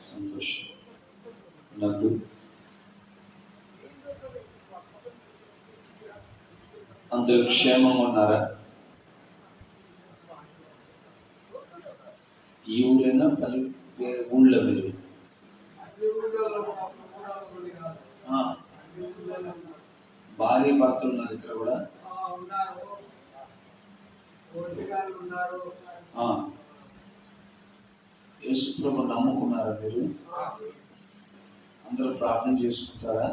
సంతోషం. నాకు అందరూ క్షేమంగా ఉన్నారా? ఈ ఊరైనా పల్లె ఊళ్ళో మీరు భార్య భర్తలు ఉన్నారు ఇక్కడ కూడా. యేసు ప్రభు నమ్ముకున్నారా మీరు? అందరూ ప్రార్థన చేసుకుంటారా?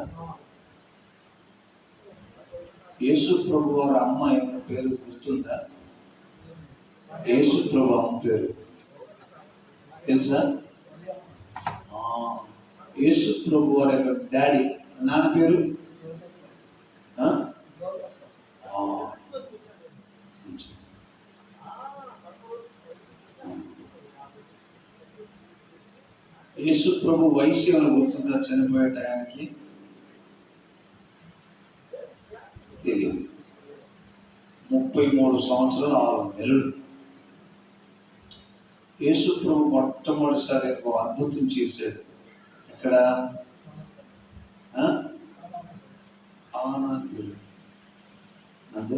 యేసు ప్రభు వారి అమ్మ ఏమైనా పేరు గుర్తుందా? యేసు ప్రభు అమ్మ పేరు తెలుసా? యేసు ప్రభు వారి యొక్క డాడీ నాన్న పేరు యేసు ప్రభు వయసు ఏమైనా గుర్తుందా? చనిపోయే టయానికి తెలియదు. 33 సంవత్సరాలు 6 నెలలు. యేసు ప్రభు మొట్టమొదటిసారి ఒక అద్భుతం చేశాడు. ఎక్కడ? నందు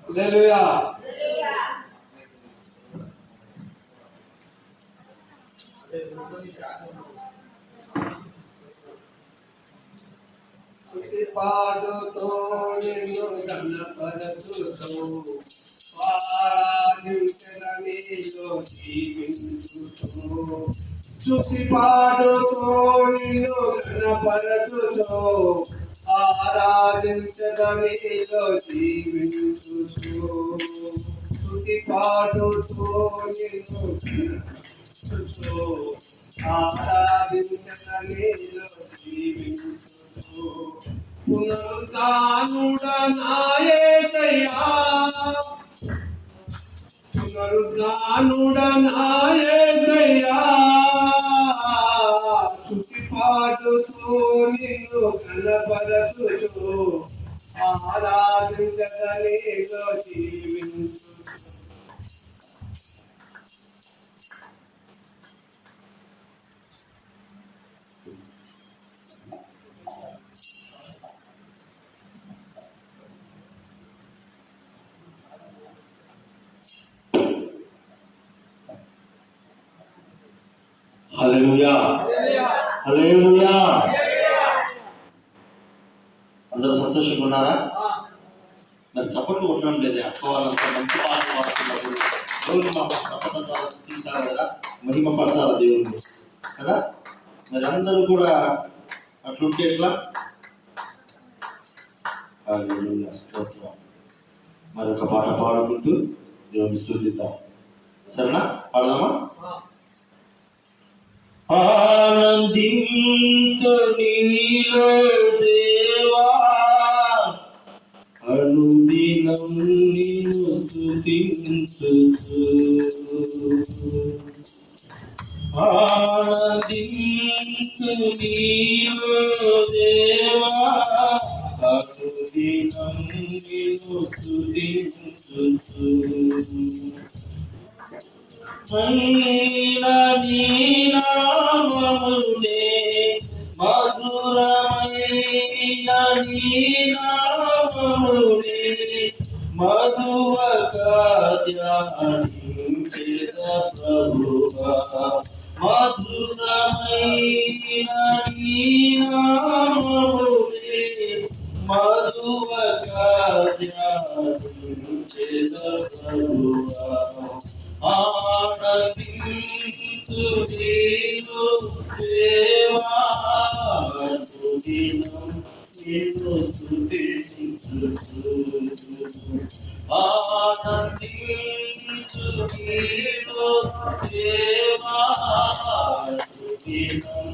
హల్లెలూయా. పాడుతో నిన్ను గణపరచుతో ఆరాధించడమేలో జీవించుతో స్తుతి పాడుతో నిన్ను గణపరచుతో ఆరాధించడమేలో జీవించుతో స్తుతి పాడుతో నిన్ను గణపరచుతో ఆరాధించడమేలో జీవించుతో పునరుద్ధానుడా యేసయ్యా పునరుద్ధానుడా యేసయ్యా స్తుతి పాడుతూ నిన్ను గణపరచుతూ ఆరాధించగలిలో జీవించు. హల్లెలూయా హల్లెలూయా. అందరూ సంతోషంగా ఉన్నారా? మరి చప్పట్లు కొట్టడం లేదా? అక్క వాళ్ళంతా మంచి పాటలు పాడుతున్నప్పుడు దేవుని మా చప్పట్ల ద్వారా స్థుతించాలి కదా, మహిమ పరచాలి దేవుని కదా. మరి అందరూ కూడా అట్లుంటే ఎట్లా? హల్లెలూయా స్తోత్రం. మరొక పాట పాడుకుంటూ దేవుని స్తుతిద్దాం. సరేనా? పాడదామా? ఆనందించు నీలో దేవా అనుదినం నిన్ను స్తుతించుచు ఆనందించు నీలో దేవా అనుదినం నిన్ను స్తుతించుచు మైనా నీ నామమునే మధురమైన నీ నామమునే మధువగా ధ్యానించెద ప్రభువా మధురమైన నీ నామమునే మధువగా ధ్యానించెద ప్రభువా ఆనందించు నీలో దేవా అనుదినం నిన్ను స్తుతించుచు ఆనందించు నీలో దేవా అనుదినం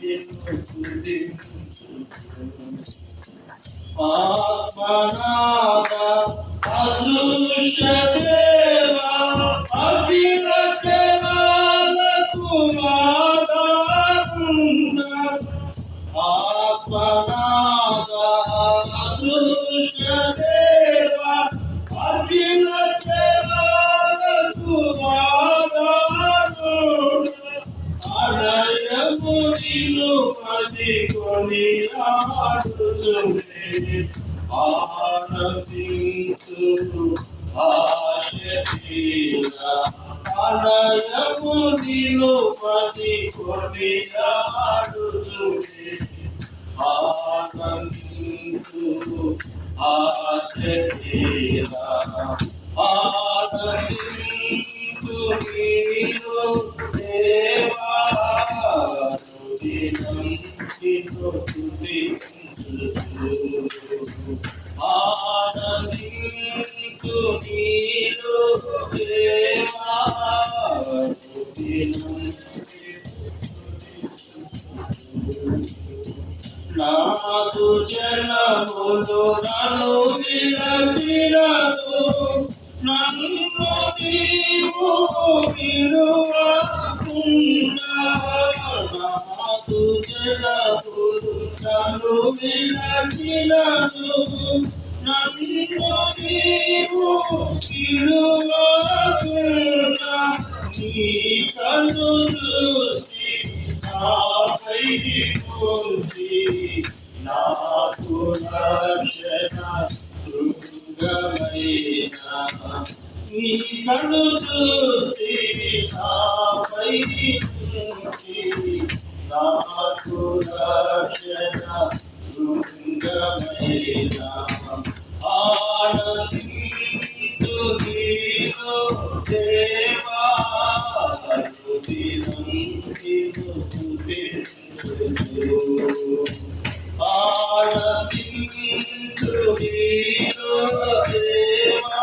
నిన్ను స్తుతించుచు ఆత్మనాద అదృశ్య దేవా అఖిలచరాలకు ఆధారుండ ఆత్మనాద అదృశ్య దేవా అఖిలచరాలకు ఆధారుండ అలయము నిన్ను మదికొని ఆడుచునే ఆనందించు ఆశీర్వాద అలయము నిన్ను మదికొని ఆడుచునే ఆనందించు ఆశీర్వాద ఆనందించు నీలో దేవా అనుదినం నిన్ను స్తుతించుచు ఆనందించు నీలో దేవా అనుదినం నాదు జనములు నన్ను విరచినను నన్ను నీవు విడువకున్నా నాదు జనములు నన్ను విరచినను నన్ను నీవు విడువకున్నా నీ కన్ను దృష్టి నాపై ఉంది నాకు రక్షణ శృంగమైన నీ కన్ను దృష్టి నాపై ఉంది నాకు రక్షణ శృంగమైన ఆనందించు నీలో దేవా అనుదినం నిన్ను స్తుతించుచు ఆనందించు నీలో దేవా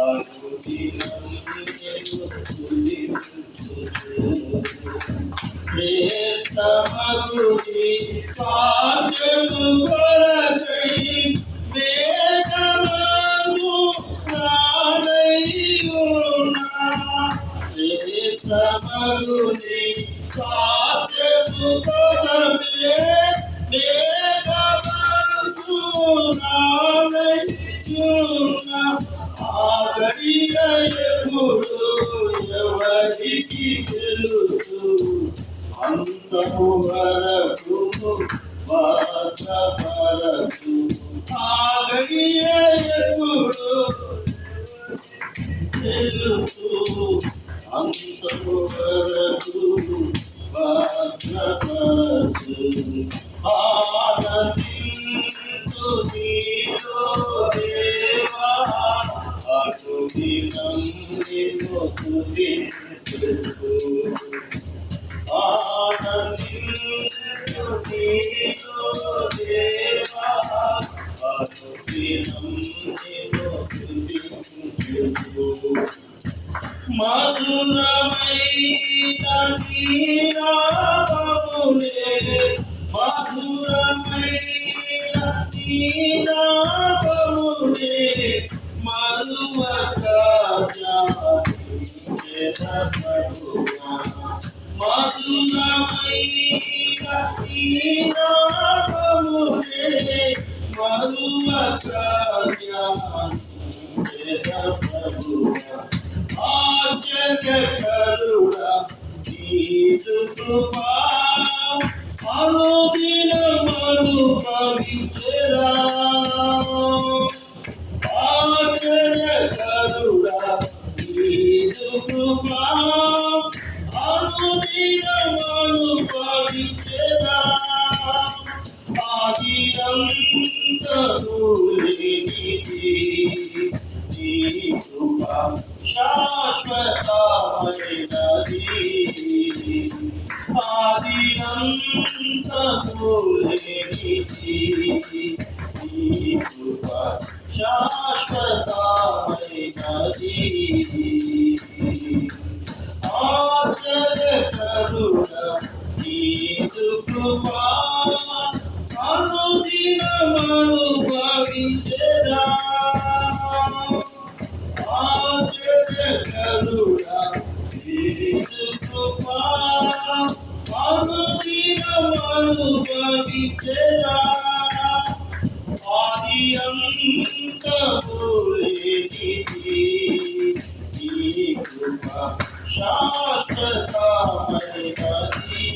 అనుదినం నిన్ను స్తుతించుచు సమగుని కార్యము కొరకై వేదమందు నానయ్యున్నా సమగుని కార్యము కొరకై వేదమందు నానయ్యున్నా ఆగడియ ఎప్పుడు ఎవరికి తెలుసు అంతము వరకు వరకు ఆగడియ ఎప్పుడు తెలుసు అంతము వరకు వరకు ఆనందించు నీలో దేవా అనుదినం నిన్ను స్తుతించుచు ఆనందించు నీలో దేవా అనుదినం నిన్ను స్తుతించుచు మధురమైన నీ నామమునే మధురమైన నీ నామమునే మధువగా ధ్యానించెద ప్రభువా మధురమైన నీ నామమునే అనుదినమను పవిత్రా ఆశ్చర్యకరుడా నీదు కృపా అనుదినమను పవిత్రా ఆదిరంతము లేనిది నీ కృపా శాశ్వతమైనది ఆదిరంతము లేనిది నీ కృపా శాశ్వతమైనది ఆశ్చర్యకరుడా నీదు కృపా అనుదినమను భావించెదా ఆశ్చర్యకరుడా నీదు కృపా అనుదినమను భావించెదా ఆది అంతము లేనిది నీ కృపా శాశ్వతమైనది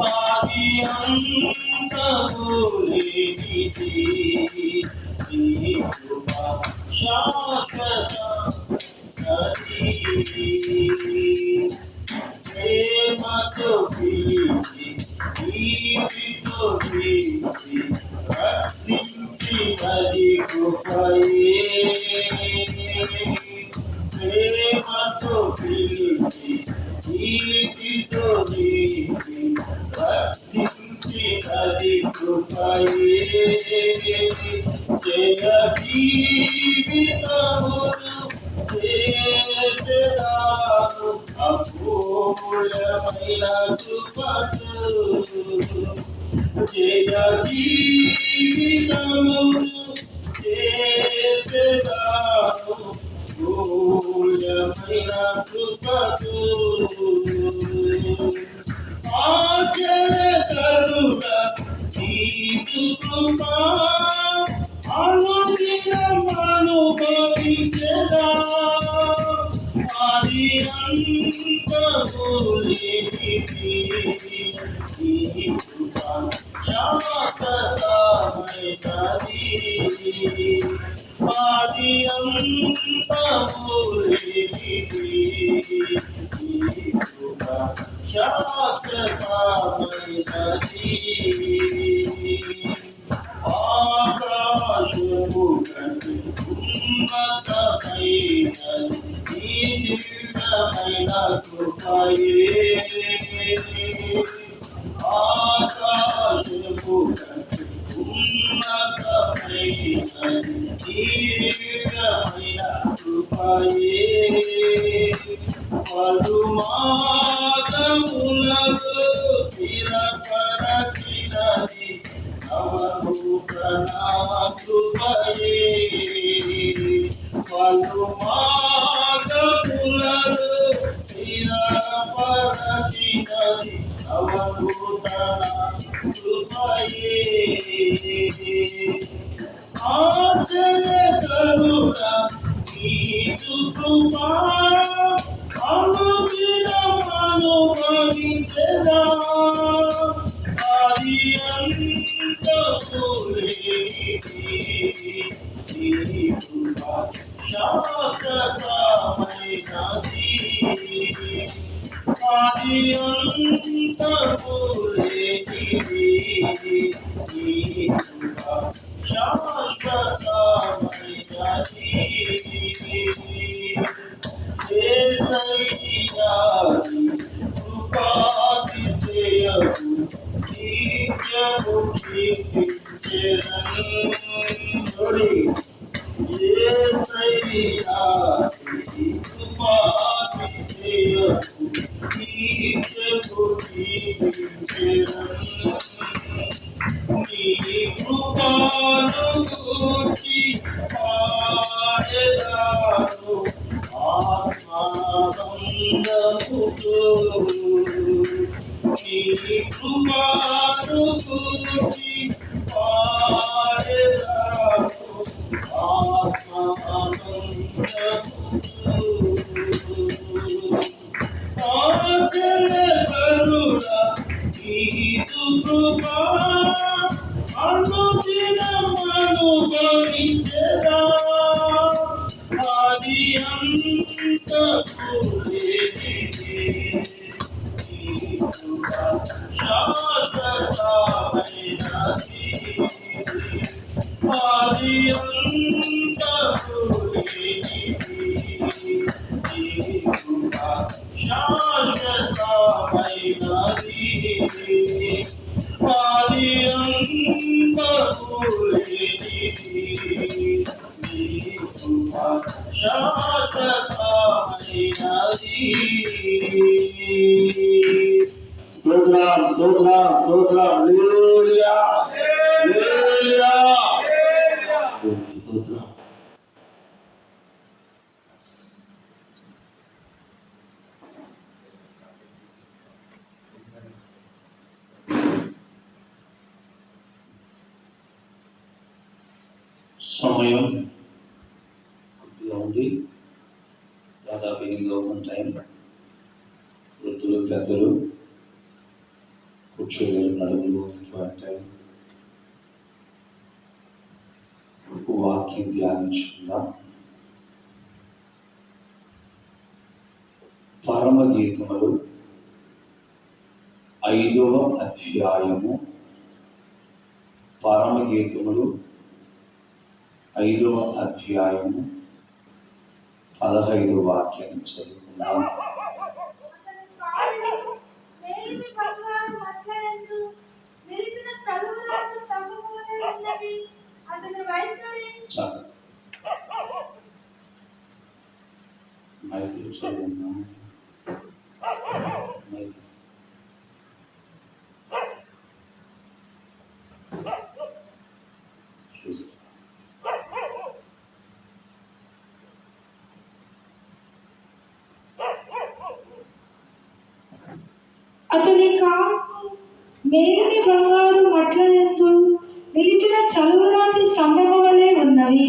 ఆది అంతము లేనిది నీ కృపా శాశ్వతమైనది ప్రేమతో పిలిచి నీతితో పిలిచి రక్షించినది కృపయే ప్రేమతో పిలిచి నీతితో పిలిచి రక్షించినది కృపయే జయ జీవితమును చేసేదాను అపూర్ణమైన కృపను జయ జీవితమును చేసేదాను పూర్ణమైన కృపను ఆశ్చర్యకరుడా నీదు కృపా అనుదినమను భావించెదా ఆది అంతము లేనిది నీ కృపా శాశ్వతమైనది ఆది అంతము లేనిది నీ కృపా శాశ్వతమైనది ఆకాశము కంటే ఉన్నతమైనది నీ దివ్యమైన కృపయే ఆకాశము కంటే ఉన్నతమైనది నీ దివ్యమైన కృపయే పలుమార్గములలో స్థిరపరచినది నవనూతన కృపయే పలుమార్గములలో స్థిరపరచినది నవనూతన కృపయే ఆశ్చర్యకరుడా నీదు కృపా అనుదినమను భావించెదా ఆది అంతము లేనిది నీ కృపా శాశ్వతమైనది ఆది అంతము లేనిది నీ కృపా శాశ్వతమైనది నీ కృపను గూర్చి పాడెదను ఆత్మానందముతో. నీ కృపను గూర్చి పాడెదను ఆత్మానందముతో. ఆచరణ కరుణ నీదు కృపా అనుదినమను భవించెదా. ఆది అంతము లేనిది నీ కృప శాశ్వతమైనది. ఆది అంతము లేనిది నీ కృప శాశ్వతమైనది. ఆది అంతము లేనిది నీ కృప శాశ్వతమైనది. స్తోత్రం స్తోత్రం స్తోత్రం హల్లెలూయా హల్లెలూయా స్తోత్రం. సమయం కొద్దిగా ఉంది, దాదాపు 8 అవుతున్న టైం. వృద్ధులు పెద్దలు కూర్చోలేరు, నడుములు టైం. వాక్యం ధ్యానించుకుందాం. పరమగీతములు 5వ అధ్యాయము. పరమగీతములు 5వ అధ్యాయము 15వ వాక్యాన్ని చదువుకుందాం. మైకులు చదువుకుందాం. అతని కాళ్ళు మేలిమి బంగారు మట్ల యందు నిలిపిన చలువరాతి స్తంభము వలె ఉన్నవి.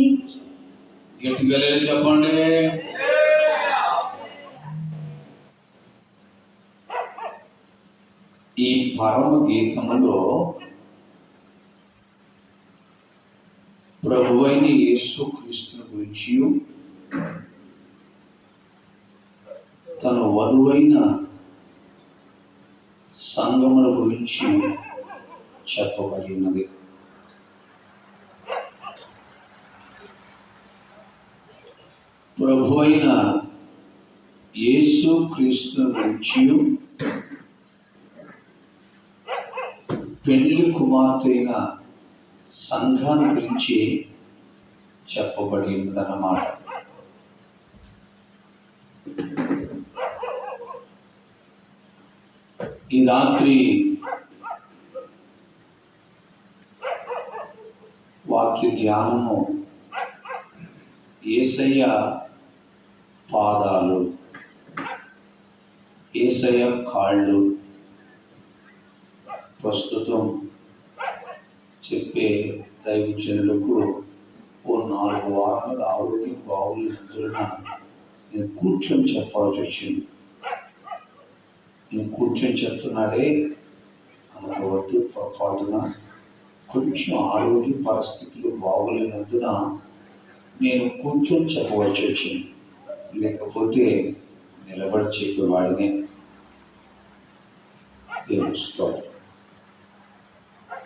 గట్టిగా చెప్పండి. ఈ పరమ గీతములో ప్రభువైన యేసుక్రీస్తుని గురించి, తన వధువైన సంగముల గురించి చెప్పబడి ఉన్నది. ప్రభువైన యేసుక్రీస్తుని గురించి, పెళ్లి కుమార్తెైన సంఘాన్ని గురించి చెప్పబడి ఉన్నదన్నమాట. ఈ రాత్రి వాక్య ధ్యానము యేసయ్య పాదాలు, యేసయ్య కాళ్ళు. ప్రస్తుతం చెప్పే దైవజనులకు ఓ 4 వారాల ఆరోగ్యం బాగులేనందున నేను కూర్చొని చెప్పాల్సి వచ్చింది. నేను కూర్చొని చెప్తున్నాడే అనుకోవద్దు, పొరపాటున కొంచెం ఆరోగ్య పరిస్థితులు బాగులేనందున నేను కూర్చొని చెప్పవలసి వచ్చింది. లేకపోతే నిలబడి చెప్పేవాడినే. దేవుని స్తోత్రం.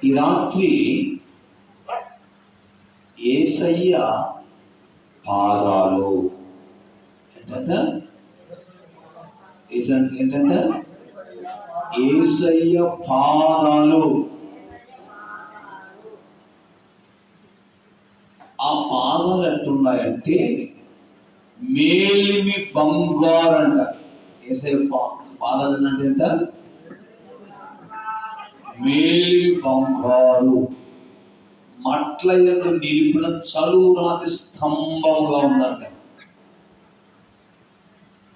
ఈ రాత్రి యేసయ్య పాదాలు ఏంటంటే యేసయ్య పాదాలు. ఆ పాదాలు ఎట్టున్నాయంటే మేలిమి బంగారు అంట. యేసయ్య పాదాలు అంటే ఎంత? మేలిమి బంగారు. మట్ల యందు నిలిపిన చలురాతి స్తంభంగా ఉందంట.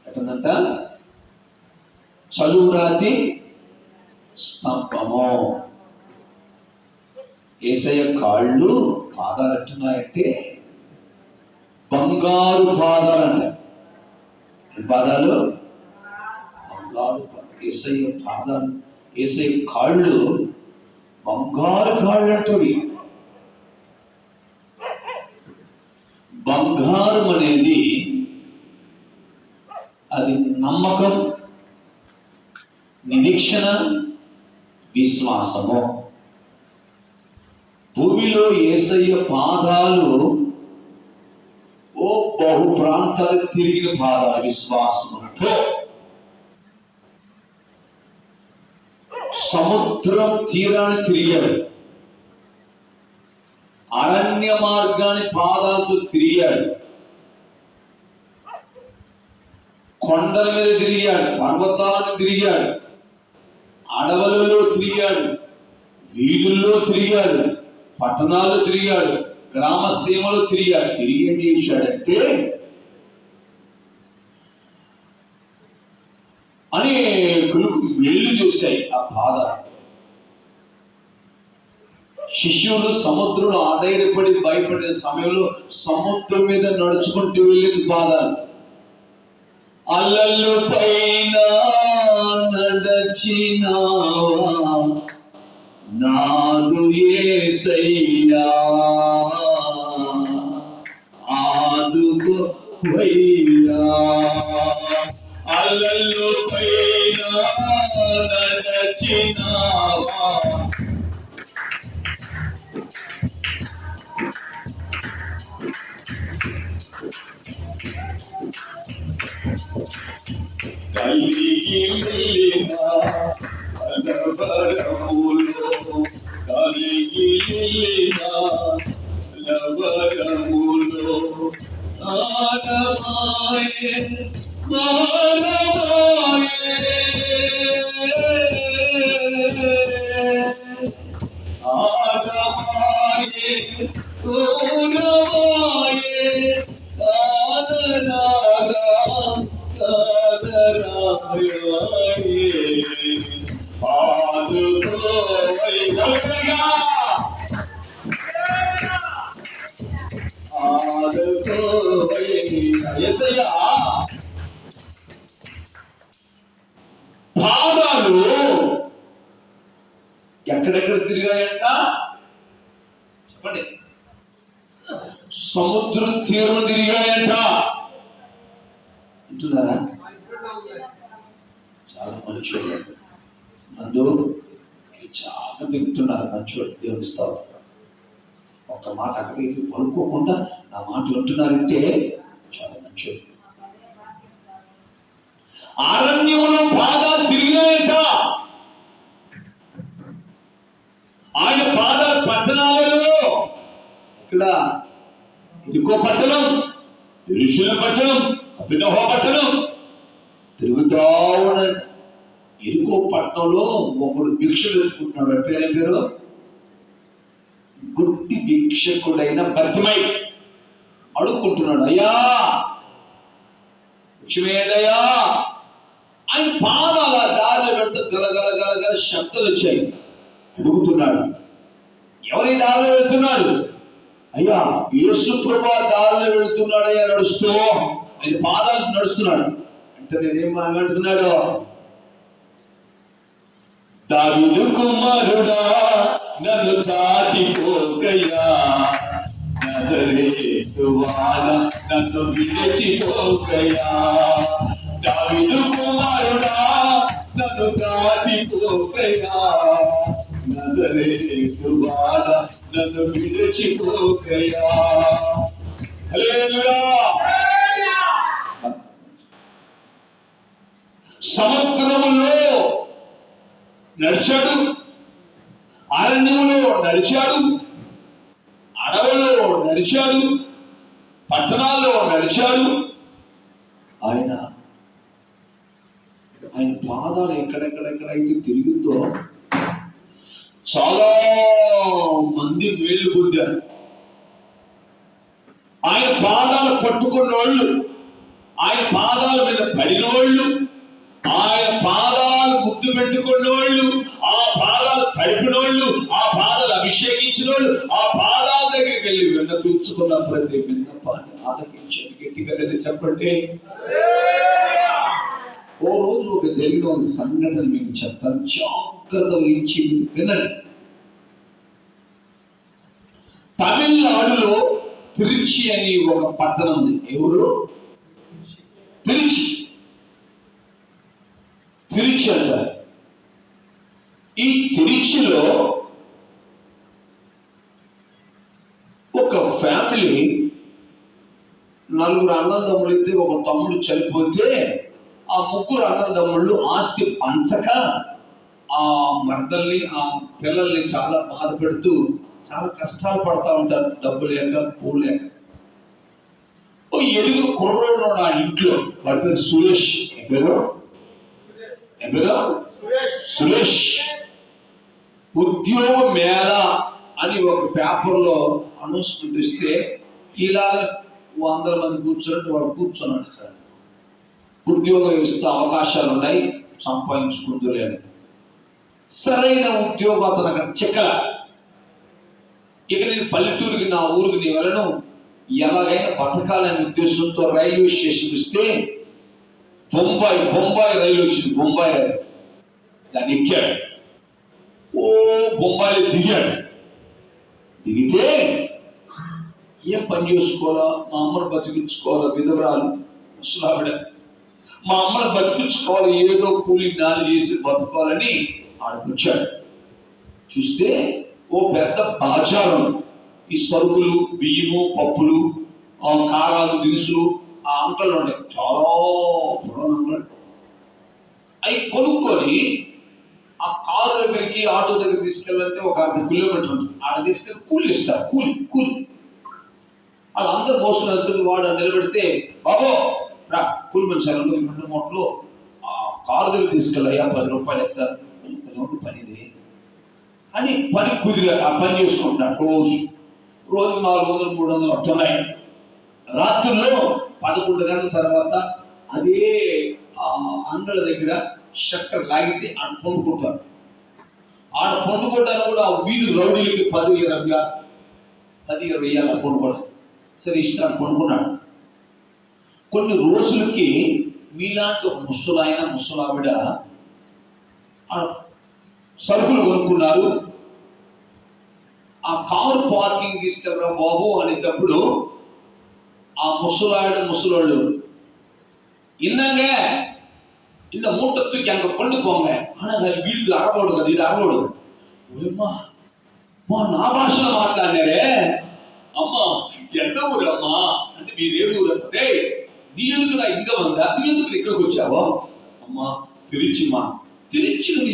ఎట్టుందంట? చలురాతి స్తంభము. యేసయ్య కాళ్ళు పాదాలు ఎట్టున్నాయంటే బంగారు పాదాలంట. పాదాలు బంగారు. యేసయ్య పాదాలు, యేసయ్య కాళ్ళు బంగారు కాళ్ళు అంటుంది. బంగారం అనేది అది నమ్మకం, నిరీక్షణ, విశ్వాసము. భూమిలో యేసయ్య పాదాలు బహు ప్రాంతాలకు తిరిగిన పాదాలు. విశ్వాసంతో సముద్రం తీరాన్ని తిరిగాడు, అరణ్య మార్గాన్ని పాదాలతో తిరిగాడు, కొండల మీద తిరిగాడు, పర్వతాలను తిరిగాడు, అడవులలో తిరిగాడు, వీధుల్లో తిరిగాడు, పట్టణాలు తిరిగాడు, గ్రామ సీమలు తిరిగాడు. తిరిగి ఏం చేశాడంటే అనేకులకు మేలు చేశాయి ఆ పాదాలు. శిష్యులు సముద్రంలో ఆధైర్యపడి భయపడే సమయంలో సముద్రం మీద నడుచుకుంటూ వెళ్ళిన పాదాలు. అలలు పైన నడచినావా నాడు యేసయ్యా, ఆదుకోవయ్యా. అలలు పైన నడచినావా కలిగి వెళ్ళిన లవరములో, కలిగి వెళ్ళిన లవరములో ఆనమాయే మానమాయే ఆనమాయే పూర్ణమాయే ఆనరాగా పాదాలు ఎక్కడెక్కడ తిరిగాయంట చెప్పండి. సముద్ర తీరం తిరిగాయంట. అంటున్నారా? చాలా మనుషులు అందు చాలా తింటున్నారు. మనుషులు దేవుని స్తోత్రం. ఒక మాట అక్కడికి పలుకోకుండా నా మాట వింటున్నారంటే చాలా మంచిది. అరణ్యంలో పాదాలు తిరిగాయంట. ఆయన పాదాలు పట్టణాలలో, ఇక్కడ ఇరుకో పట్టణం, యెరూషలేము పట్టణం, కపెర్నహూము పట్టణం తిరుగుతా ఉన్నాడు. ఇరుకో పట్టణంలో ఒకడు భిక్షలు ఎత్తుకుంటున్నాడు. పేరు పేరు గుడ్డి భిక్షకుడైన బర్తిమై అడుక్కుంటున్నాడు. అయ్యా భిక్షమేడయ్యా. ఆయన పాదాల దారిలో పెడితే గలగల గలగల శబ్దాలు వచ్చాయి. అడుగుతున్నాడు, ఎవరి దారిలో వెళ్తున్నాడు? అయ్యా యేసు ప్రభువు దారిలో వెళుతున్నాడయ్యా నడుస్తూ. ఆయన పాదాలు నడుస్తున్నాడు అంటే నేనేం మాట్లాడుతున్నాడు? దావీదు కుమారుడా నన్ను దాటిపోకయ్యా, నజరేతు వాడ నన్ను విడిచిపోకయ్యా. దావీదు కుమారుడా నన్ను దాటిపోకయ్యా, నజరేతు వాడ నన్ను విడిచిపోకయ్యా. హల్లెలూయా. సముద్రములో నడిచాడు, అరణ్యంలో నడిచాడు, అడవుల్లో నడిచాడు, పట్టణాల్లో నడిచాడు. ఆయన పాదాలు ఎక్కడెక్కడెక్కడైతే తిరిగిందో చాలా మంది మేలు పొందారు. ఆయన పాదాలు పట్టుకున్న వాళ్ళు, ఆయన పాదాల మీద పడిన వాళ్ళు, ఆయన పాదాలు ముద్దు పెట్టుకున్న వాళ్ళు, ఆ పాదాలు తడిపిన వాళ్ళు, ఆ పాదాలు అభిషేకించిన వాళ్ళు, ఆ పాదాల దగ్గరికి వెళ్ళి విన్నపించుకున్న ప్రతి విన్నపాన్ని ఆలకించండి. గట్టిగా చెప్పండి. ఓ రోజు ఒక జరిగిన ఒక సంఘటన మీకు చెప్తాను, జాగ్రత్త వహించి వినండి. తమిళనాడులో తిరుచి అని ఒక పట్టణం ఉంది. ఎవరు? తిరుచి. తిరుచి అంటారు. ఈ తిరుచిలో ఒక ఫ్యామిలీ, నలుగురు అన్నదమ్ములైతే ఒక తమ్ముడు చనిపోతే ఆ ముగ్గురు అన్నదమ్ముళ్ళు ఆస్తి పంచక ఆ మర్దల్ని, ఆ పిల్లల్ని చాలా బాధ పెడుతూ చాలా కష్టాలు పడతా ఉంటారు, డబ్బు లేక పూ లేక. ఓ ఎదుగురు కుర్రోడు ఆ ఇంట్లో, వాడి పేరు సురేష్. సురేష్ ఉద్యోగ మేళ అని ఒక పేపర్లో అనౌన్స్మెంట్ ఇస్తే ఇలా 100 మంది కూర్చున్నట్టు వాడు కూర్చున్నాడు. అక్కడ ఉద్యోగం ఇస్తే అవకాశాలు ఉన్నాయి, సంపాదించుకుందులే అని. సరైన ఉద్యోగం అతను అక్కడ చిక్కల. ఇక నేను పల్లెటూరుకి, నా ఊరికి నేను వెళ్ళను, ఎలాగైనా బతకాలనే ఉద్దేశంతో రైల్వే స్టేషన్ ఇస్తే బొంబాయి రైలు వచ్చింది. బొంబాయి రైలు, దాన్ని ఎక్కాడు. ఓ బొంబాయిలో దిగాడు. దిగితే ఏం పని చేసుకోవాలా, మా అమ్మను బతికించుకోవాలా, విధవరాలు ముసలావిడ, మా అమ్మను బతికించుకోవాలి, ఏదో కూలి నాలు చేసి బతుకోవాలని ఆడుకొచ్చాడు. చూస్తే ఓ పెద్ద బాజారు, ఈ సరుకులు, బియ్యము, పప్పులు, కారాలు, దినుసులు ఆ అంకల్లో ఉన్నాయి, చాలా పురాణంగా. అవి కొనుక్కొని ఆ కారు దగ్గరికి, ఆటో దగ్గర తీసుకెళ్ళాలంటే ఒక 1/2 కిలోమీటర్ ఉంటుంది. ఆడ తీసుకెళ్ళి కూలి ఇస్తారు. కూలి వాళ్ళందరూ మోసుకుని వెళ్తుంది. వాడు నిలబెడితే, బాబో రా కూలి మనిషి 2 మూటలు ఆ కారు దగ్గర తీసుకెళ్ళాయా, 10 రూపాయలు ఎత్తారు. పనిది అని పని కుదిరి ఆ పని చేసుకుంటున్నాడు. రోజు 400, 300 వస్తున్నాయి. రాత్రుల్లో 11 గంటల తర్వాత అదే అంగళ్ళ దగ్గర చక్కెర లాగితే ఆడ పండుకుంటారు. ఆడ పండుకోవడానికి కూడా ఆ వీధి రౌడీలకి 10-20 అలా పండుకోవడం. సరే ఇష్టాన్ని పండుకున్నాడు. కొన్ని రోజులకి మీలాంటి ఒక ముసలావిడ సరుకులు కొనుక్కున్నారు. ఆ కారు పార్కింగ్ తీసుకెళ్ళరా బాబు అనేటప్పుడు ఆ ముసలోళ్ళు இன்னாங்க இந்த மூட்டை தூக்கி அங்க கொண்டு போங்க. ஆனா వీళ్ళు అరవడు కదా, ఇది అరవడు. మా నా భాషలో మాట్లాడారే. అమ్మా ఎంత ఊరు అమ్మా అంటే, మీరు ఏది ఊరు అంటే, నీ ఎందుకు నా ఇంక ఉందా, నీ ఎందుకు ఇక్కడికి వచ్చావో? అమ్మా తిరుచిమా. తిరుచి నుండి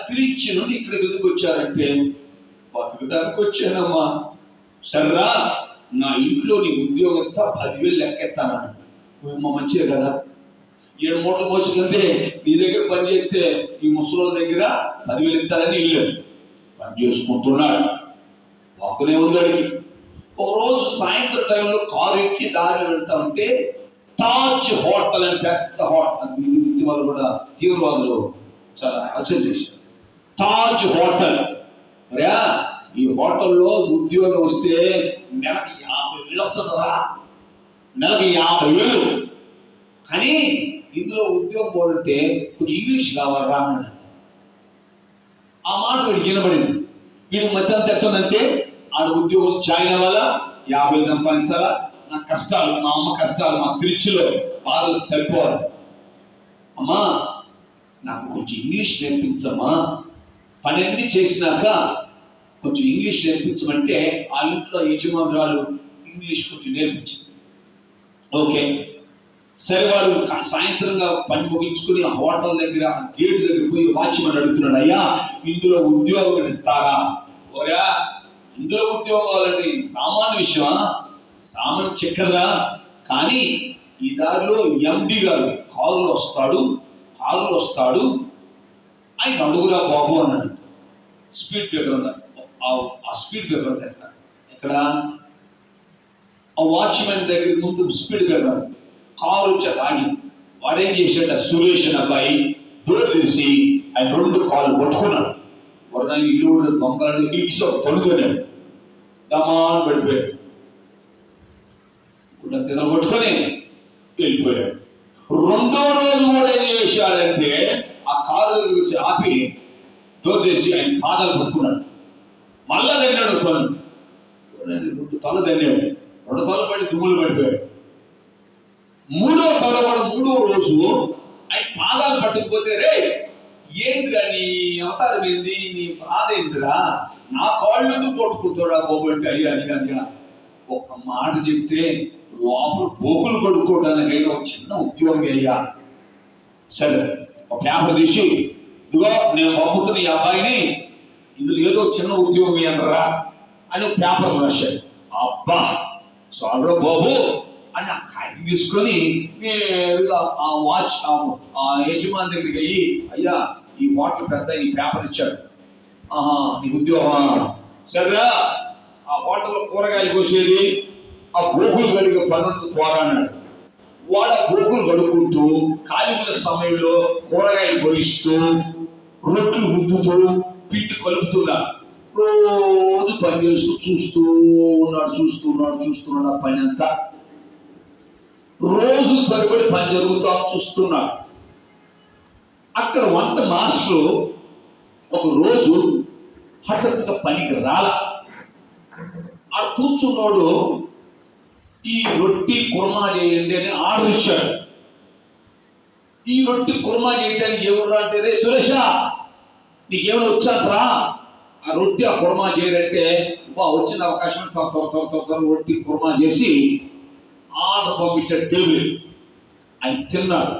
తిరుచి నుండి ఇక్కడికి ఎందుకు వచ్చారంటే, బతుకుదానికి వచ్చానమ్మా. సర్రా నా ఇంట్లో నీ ఉద్యోగంతా 10,000 లెక్కెత్తానని. అమ్మ మంచిదే కదా, 7 మూటలు మోసుకుంటే నీ దగ్గర పని చేస్తే ఈ ముసలోళ్ళ దగ్గర 10,000 ఇస్తారని వెళ్ళాడు. పని చేసుకుంటున్నాడు, బాగునే ఉందాడికి. ఒకరోజు సాయంత్రం టైంలో కారు ఎక్కి దారి వెళ్తా ఉంటే తాజ్ హోటల్ అని పెద్ద హోటల్, వాళ్ళు కూడా తీవ్రవాదులు చాలా అలసట చేశారు. తాజ్ హోటల్. మరా ఈ హోటల్లో ఉద్యోగం వస్తే నెలకి 50,000 వస్తుందా? నెలకి 50,000. కానీ ఇందులో ఉద్యోగం పోలంటే కొంచెం ఇంగ్లీష్ కావాలరా అన్నాడు. ఆ మాట వీడికి వినబడింది. వీడు మధ్యాహ్నం తెట్టుందంటే ఆడ ఉద్యోగం జాయిన్ అవ్వాలా, 50,000 సంపాదించాలా, నా కష్టాలు, మా అమ్మ కష్టాలు, మా తిరుచిలో బాధలు తగ్గిపోవాలి. అమ్మా నాకు కొంచెం ఇంగ్లీష్ నేర్పించమ్మా, పని అన్ని చేసినాక కొంచెం ఇంగ్లీష్ నేర్పించమంటే ఆ ఇంట్లో యజమానురాలు ఇంగ్లీష్ కొంచెం నేర్పించింది. ఓకే సరే, వాడు సాయంత్రంగా పని ముగించుకుని ఆ హోటల్ దగ్గర గేట్ దగ్గర పోయి వాచ్మెన్ అడుగుతున్నాడు, అయ్యా ఇందులో ఉద్యోగం ఇస్తారా? ఓరా ఇందులో ఉద్యోగాలంటే సామాన్య విషయమా, సామాన్య చక్కర్రా. కానీ ఈ దారిలో ఎండి గారు కారులో వస్తాడు, ఆయన అడుగురా బాబు అన్నాడు. స్పీడ్ బ్రేకర్ అన్నాడు. ఆ స్పీడ్ బ్రేకర్ ఎక్కడ ఆ వాచ్మెన్ దగ్గర ముందు స్పీడ్ కదా కారు వచ్చి ఆగి వాడేం చేశాడు సురేష్ అని అబ్బాయి డోర్ తెరిచి ఆయన 2 కాళ్ళు పట్టుకున్నాడు. వరదానికి ఇల్లు కూడా దొంగలని ఇచ్చి ఒక తొలుగున్నాడు. దమాన్ పడిపోయాడు. తిన పట్టుకొని వెళ్ళిపోయాడు. 2వ రోజు కూడా ఏం చేశాడంటే ఆ కారు దగ్గరికి వచ్చి ఆపి డోర్ తెరిచి ఆయన పాదాలు పట్టుకున్నాడు. మళ్ళా తిన్నాడు తను 2 తల తిన్నాడు. 2 తల పడి తుమ్ములు పడిపోయాడు. 3వ తల కూడా 3వ రోజు ఆయన పాదాలు పట్టుకుపోతే రే ఏందిరా నీ అవతారం ఏంది, నీ బాధ ఏందిరా, నా కాళ్ళు ఎందుకు కొట్టుకుంటారా పోగొట్టి అయ్యా అయ్యా ఒక్క మాట చెప్తే లోపల పోకులు కొడుకోవడానికైనా ఒక చిన్న ఉద్యోగం అయ్యా. సరే ఒక పేపర్ తీసి ఇదిగో నేను పంపుతున్న ఈ అబ్బాయిని ఇందులో ఏదో చిన్న ఉద్యోగం అనరా అని ఒక పేపర్ రాశాడు. అబ్బా సాల్రా బాబు అని ఆ కాగితం తీసుకొని ఆ వాచ్ ఆ యజమాని దగ్గరికి అయ్యి అయ్యా ఈ వాటర్ పెద్ద ఈ పేపర్ ఇచ్చాడు. నీ ఉద్యోగం సరేరా. ఆ హోటల్లో కూరగాయలు కోసేది ఆ గోకులు గడిగే పనులు పోరాడాడు. వాడు ఆ గోకులు గడుపుకుంటూ ఖాళీల సమయంలో కూరగాయలు కోయిస్తూ రొట్టెలు ముద్దుతూ పిండి కలుపుతున్నా రోజు పని చేస్తూ చూస్తున్నాడు ఆ పని అంతా. రోజు తరబడి పని జరుగుతా చూస్తున్నాడు. అక్కడ వంట మాస్టర్ ఒక రోజు హఠాత్తుగా పనికి రాల. ఆ కూర్చున్నాడు ఈ రొట్టి కుర్మా చేయండి అని ఆర్డర్ ఇచ్చాడు. ఈ రొట్టి కుర్మా చేయడానికి ఎవరు అంటే రే సురేష నీకేమైనా వచ్చారా ఆ రొట్టి ఆ కుర్మా చేయాలంటే వచ్చిన అవకాశం త్వర రొట్టి కుర్మా చేసి ఆర్డర్ పంపించాడు. టేబుల్ ఆయన తిన్నాడు.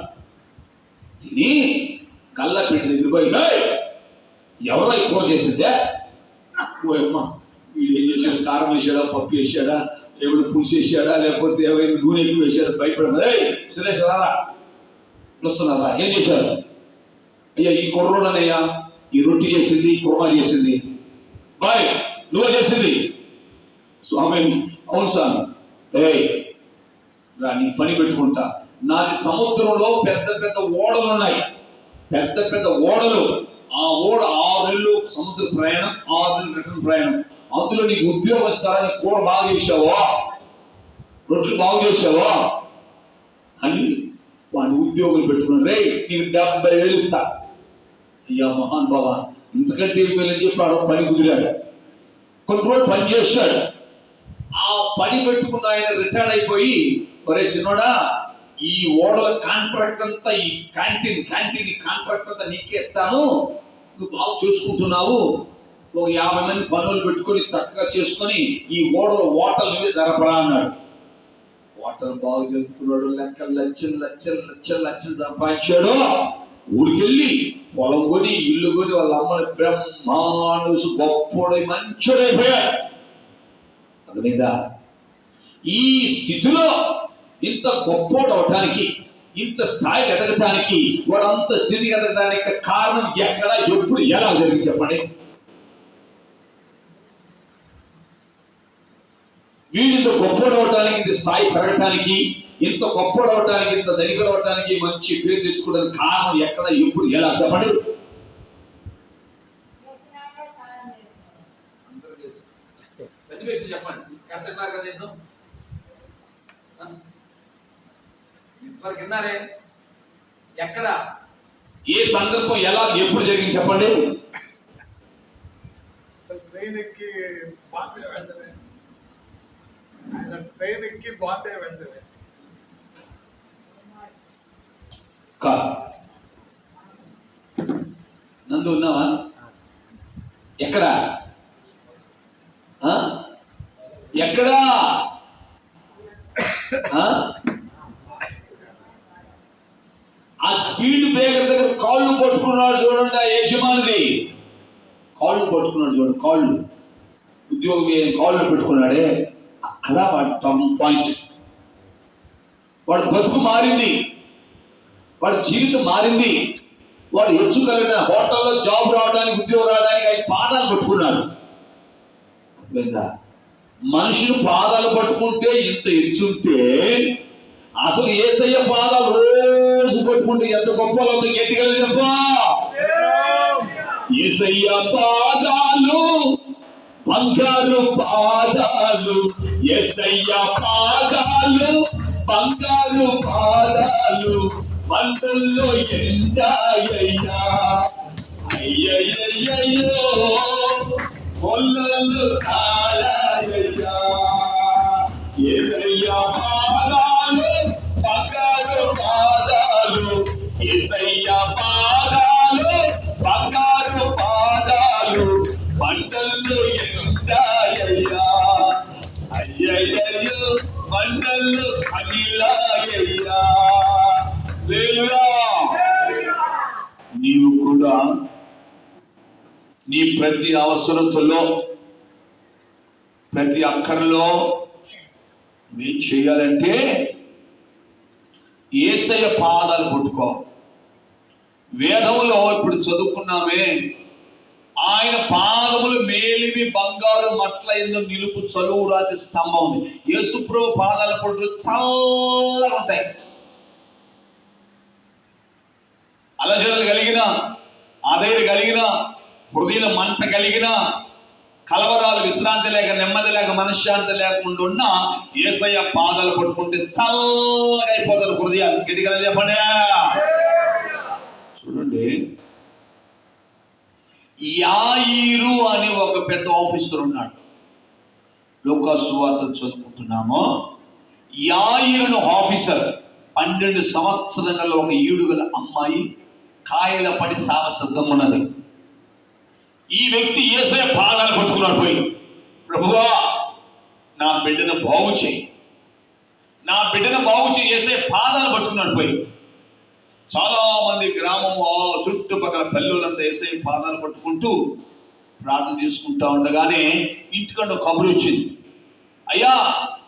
తిని కళ్ళ పెట్టి దగ్గర పోయి ఎవరో కూర చేసిందే ఓయమ్మ వీడు ఏం చేశాడు, కారం వేసాడా, పప్పు వేసాడా, ఎవడు పులుసు వేసాడా, లేకపోతే ఎవరైనా నూనె ఎక్కువ వేసాడా, భయపడదా సురేష్ రారా వస్తున్నారా ఏం చేశారు అయ్యా ఈ కుర్రోడనయ్యా ఈ రొట్టి చేసింది కుర్మా చేసింది బాయ్ నువ్వు చేసింది స్వామి. అవును స్వామి. నీ పని పెట్టుకుంటా. నాది సముద్రంలో పెద్ద పెద్ద ఓడలు ఉన్నాయి, పెద్ద పెద్ద ఓడలు. ఆ ఓడ 6 నెలలు సముద్ర ప్రయాణం, 6 నెలలు రిటర్న్ ప్రయాణం. అందులో నీకు ఉద్యోగం ఇస్తారని కూర బాగా చేసావా, రొట్టెలు బాగా చేసావా అని వాడిని ఉద్యోగులు పెట్టుకున్నాడు. రే నీకు 70,000 ఇస్తా. అయ్యా మహాన్ బాబా ఇంతకంటే ఏమని చెప్పాడు. పని కుదిరాడు. కొన్ని రోజులు పని చేశాడు. ఆ పని పెట్టుకున్న ఆయన రిటైర్ అయిపోయి ఒరే చిన్నోడా ఈ ఓడల కాంట్రాక్ట్ అంతా ఈ క్యాంటీన్ కాంట్రాక్ట్ అంతా నీకే ఇస్తాను, నువ్వు బాగా చూసుకుంటున్నావు, ఒక 50 మంది పనులు పెట్టుకొని చక్కగా చేసుకొని ఈ ఓడల ఓటలు నువ్వే జరపరా అన్నాడు. ఓటలు బాగా జరుపుతున్నాడు. లక్షలు సంపాదించాడు. ఊరికెళ్ళి పొలం కొని ఇల్లు కొని వాళ్ళ అమ్మని బ్రహ్మాండు గొప్పడై మంచోడైపోయాడు. అర్థమైందా? ఈ స్థితిలో ఇంత గొప్పోడు అవటానికి, ఇంత స్థాయి ఎదగటానికి, వాడు అంత స్థితి ఎదగడానికి కారణం ఎక్కడ, ఎప్పుడు, ఎలా జరిగింది చెప్పండి. వీడింత గొప్పోడు అవటానికి, ఇంత స్థాయి పెరగటానికి, ఇంత గొప్పోడు అవటానికి, ఇంత ధనికుడు అవటానికి, మంచి పేరు తెచ్చుకోవడానికి కారణం ఎక్కడ, ఎప్పుడు, ఎలా చెప్పండి. సన్నివేశం చెప్పండి. కష్టంగా దేశం ఇంతవరకు విన్నారే? ఎక్కడ, ఏ సందర్భం, ఎలా, ఎప్పుడు జరిగింది చెప్పండి. ట్రైన్ ఎక్కి బాంబే వెంటనే, ఆయన ట్రైన్ ఎక్కి బాంబే వెంటనే నందు ఉన్నావా? ఎక్కడ ఎక్కడా? ఆ స్పీడ్ బ్రేకర్ దగ్గర కాళ్ళు పట్టుకున్నాడు చూడండి. ఆ యజమానిది కాళ్ళు పట్టుకున్నాడు చూడండి. కాళ్ళు ఉద్యోగం కాళ్ళు పెట్టుకున్నాడే, అక్కడ వాడి టర్నింగ్ పాయింట్. వాడి బతుకు మారింది, వాడి జీవితం మారింది. వాడు హెచ్చుకలిగిన హోటల్లో జాబ్ రావడానికి, ఉద్యోగం రావడానికి ఆయన పాఠాలు పెట్టుకున్నాడు. అర్థమైందా? మనుషులు పాదాలు పట్టుకుంటే ఇంత ఎచ్చుంటే అసలు యేసయ్య పాదాలు రోజు పట్టుకుంటే ఎంత గొప్పలో ఉంది. గట్టిగా చెప్పా. యేసయ్య పాదాలు బంగారు పాదాలు, యేసయ్య పాదాలు బంగారు పాదాలు, మంటల్లో ఎండాయ్యా అయ్యయ్యయ్యో మొల్లలు కాలాయ్యా. యేసయ్య పాదాలు బంగారు పాదాలు, యేసయ్య పాదాలు బంగారు పాదాలు, మంటల్లో ఎండాయ్యా అయ్యయ్యయ్యో మంటల్లో అగిలాయ్యా. నీవు కూడా నీ ప్రతి అవసరతలో ప్రతి అక్కర్లో ఏం చేయాలంటే యేసయ్య పాదాలు పట్టుకో. వేదంలో ఇప్పుడు చదువుకున్నామే, ఆయన పాదములు మేలివి బంగారు మట్ల ఎందు నిలుపు చలువు రాతి స్తంభం ఉంది. యేసుప్రభు పాదాలు పట్టు చల్లగా ఉంటాయి. అలజడలు కలిగిన, ఆదైర్య కలిగిన, హృదయ మంట కలిగిన, కలవరాలు, విశ్రాంతి లేక, నెమ్మది లేక, మనశ్శాంతి లేకుండా ఉన్న యేసయ్య పాదాలు పట్టుకుంటే చల్లగా అయిపోతారు హృదయాలు. గట్టిగా చెప్పండి. చూడండి, యాయీరు అని ఒక పెద్ద ఆఫీసర్ ఉన్నాడు. లూకా సువార్త చదువుకుంటున్నాము. యాయీరును ఆఫీసర్ 12 సంవత్సరాల ఒక ఈడుగల అమ్మాయి కాయల పడి సావసిద్ధం ఉన్నది. ఈ వ్యక్తి యేసయ్య పాదాలు పట్టుకున్నాడు. పోయి, ప్రభువా నా బిడ్డను బాగు చేయి, నా బిడ్డను బాగు చేయి. యేసయ్య పాదాలు పట్టుకున్నాడు. పోయి చాలా మంది గ్రామం చుట్టుపక్కల పల్లెలంతా యేసయ్య పాదాలు పట్టుకుంటూ ప్రార్థన చేసుకుంటా ఉండగానే ఇంటికంటే కబురు వచ్చింది. అయ్యా,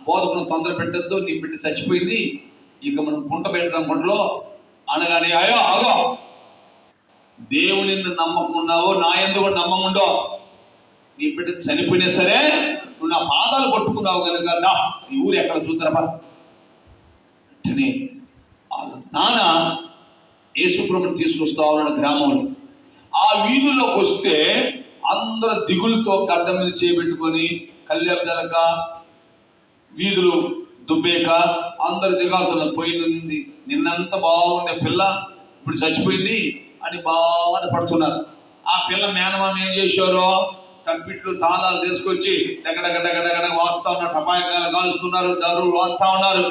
బోధకును తొందర పెట్టద్దు, నీ బిడ్డ చచ్చిపోయింది, ఇక మనం గుంట పెడతాం గుంటలో అనగానే, అయ్యో ఆగో, దేవుని నమ్మకమున్నావో నా యందు కూడా నమ్మకముండో, నీ బిడ్డ చనిపోయినా సరే నువ్వు నా పాదాలు పట్టుకున్నావు కనుక నా ఈ ఊరు ఎక్కడ చూద్దరపా అంటేనే నాన్న యేసుప్రభుని తీసుకొస్తా ఉన్నాడు గ్రామంలో. ఆ వీధుల్లోకి వస్తే అందరూ దిగులతో గడ్డ మీద చేపెట్టుకొని కళ్యాణ జలక వీధులు దుబ్బేక అందరు దిగాలుతున్నారు. పోయింది నిన్నంత బాగుండే పిల్ల ఇప్పుడు చచ్చిపోయింది అని బాధపడుతున్నారు. ఆ పిల్ల మేనమామ ఏం చేశారో తప్పిట్లు తాళాలు తీసుకొచ్చి దగ్గడగడ్డగడగడ వాస్తా ఉన్నారు, టపాయికాయలు కాలుస్తున్నారు, దారులు వాస్తా ఉన్నారు.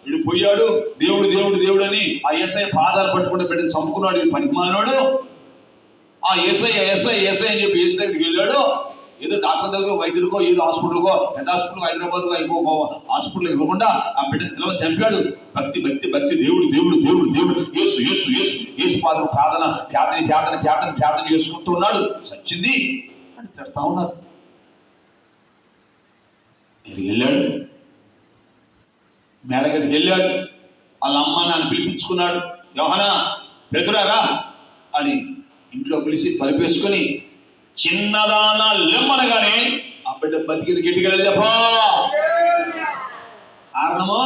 వీడు పోయాడు, దేవుడు దేవుడు దేవుడు అని ఆ యేసయ్య పాదాలు పట్టుకుంటే బిడ్డను చంపుకున్నాడు. వీడు పనికిమాలినోడు. ఆ యేసయ్య యేసయ్య యేసయ్య అని చెప్పి యేసు దగ్గరికి వెళ్ళాడు. ఏదో డాక్టర్ దగ్గర, వైద్యుడికో, ఏదో హాస్పిటల్కో, పెద్ద హాస్పిటల్, హైదరాబాద్కో, ఇంకో హాస్పిటల్ ఇవ్వకుండా ఆ బిడ్డ పిల్లలు చంపాడు. భక్తి భక్తి భక్తి, దేవుడు దేవుడు దేవుడు దేవుడు, యేసు యేసు యేసు యేసు పాదం ప్రార్థన ప్రార్థన ప్రార్థన ప్రార్థన ప్రార్థన చేసుకుంటూ ఉన్నాడు. చచ్చింది అని తిడతా ఉన్నారు. వెళ్ళాడు, మేడగదికి వెళ్ళాడు. వాళ్ళ అమ్మ నాన్న పిలిపించుకున్నాడు. యోహనా, పెదురారా అని ఇంట్లో పిలిచి తలుపేసుకొని చిన్నదానా లెమ్మనగానే ఆ బిడ్డ బతికింది. గట్టిగా చెప్పా. కారణము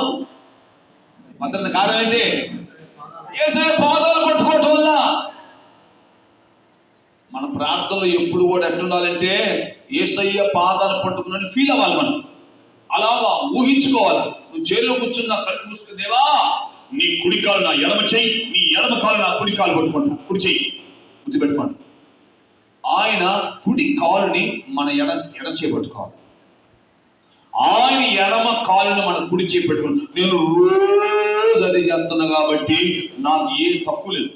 మొదటి కారణం ఏంటి? యేసయ్య పాదాలు పట్టుకోవటం వల్ల. మన ప్రార్థనలో ఎప్పుడు కూడా ఎట్టుండాలంటే యేసయ్య పాదాలు పట్టుకున్నట్టు ఫీల్ అవ్వాలి. మనం అలాగా ఊహించుకోవాలి. నువ్వు జైల్లో కూర్చున్న కళ్ళు మూసుకుని, దేవా నీ కుడి కాలు నా ఎడమ చెయ్యి, నీ ఎడమ కాలు నా కుడి కాలు పట్టుకుంటా, కుడి చెయ్యి గుర్తుపెట్టుకోండి. ఆయన కుడి కాలుని మన ఎడం చేపట్టుకోవాలి. ఆయన ఎడమ కాలుని మన కుడి చేపెట్టుకోండి. నేను రోజు అది చేస్తున్నా కాబట్టి నాకు ఏం తక్కువ లేదు,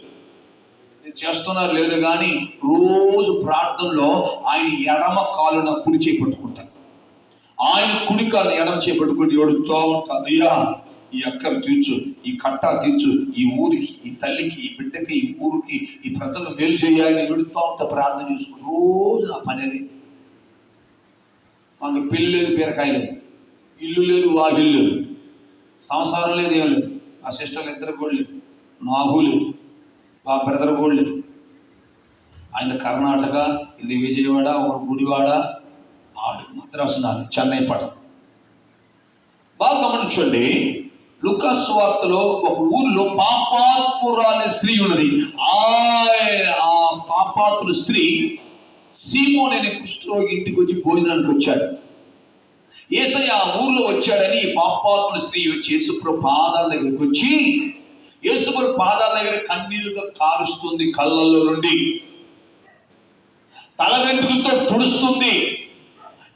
నేను చేస్తున్నారు లేదు కానీ రోజు ప్రార్థనలో ఆయన ఎడమ కాలు నా కుడి చేపట్టుకుంటాను. ఆయన కుడి కాలు ఎడమ చేపట్టుకుని ఏడుతూ ఉంటాను. అయ్యా, ఈ అక్కను తీర్చు, ఈ కట్టాలు తీర్చు, ఈ ఊరికి, ఈ తల్లికి, ఈ బిడ్డకి, ఈ ఊరికి, ఈ ప్రజలు మేలు చేయాలని ఎడుతూ ఉంటా, ప్రార్థన చేసుకుని రోజు నా పని అది. మాకు పెళ్ళి లేదు, బీరకాయ లేదు, ఇల్లు లేదు, వాకిల్లు లేదు, సంసారం లేదు, ఏం లేదు. ఆ సిస్టర్లు ఇద్దరు కూడా లేదు, నాకు లేదు, ఆ బ్రదర్ కూడా లేదు. ఆయన కర్ణాటక, ఇది విజయవాడ, ఒక గుడివాడ, ఆడు మద్రాసు 4, చెన్నై పట్టణం. బాగా గమనించండి, లూకా సువార్తలో ఒక ఊరిలో పాపాత్మురాలి స్త్రీ ఉన్నది. ఆ పాపాత్ముల స్త్రీ సీమోను అనే కుష్ఠరోగి ఇంటికి వచ్చి భోజనానికి వచ్చాడు. యేసయ్య ఆ ఊర్లో వచ్చాడని ఈ పాపాత్ముల స్త్రీ వచ్చి యేసుప్రభు పాదాల దగ్గరికి వచ్చి యేసుప్రభు పాదాల దగ్గర కన్నీళ్లుగా కారుస్తుంది, కళ్ళల్లో నుండి తల వెంట్రుకలతో తుడుస్తుంది,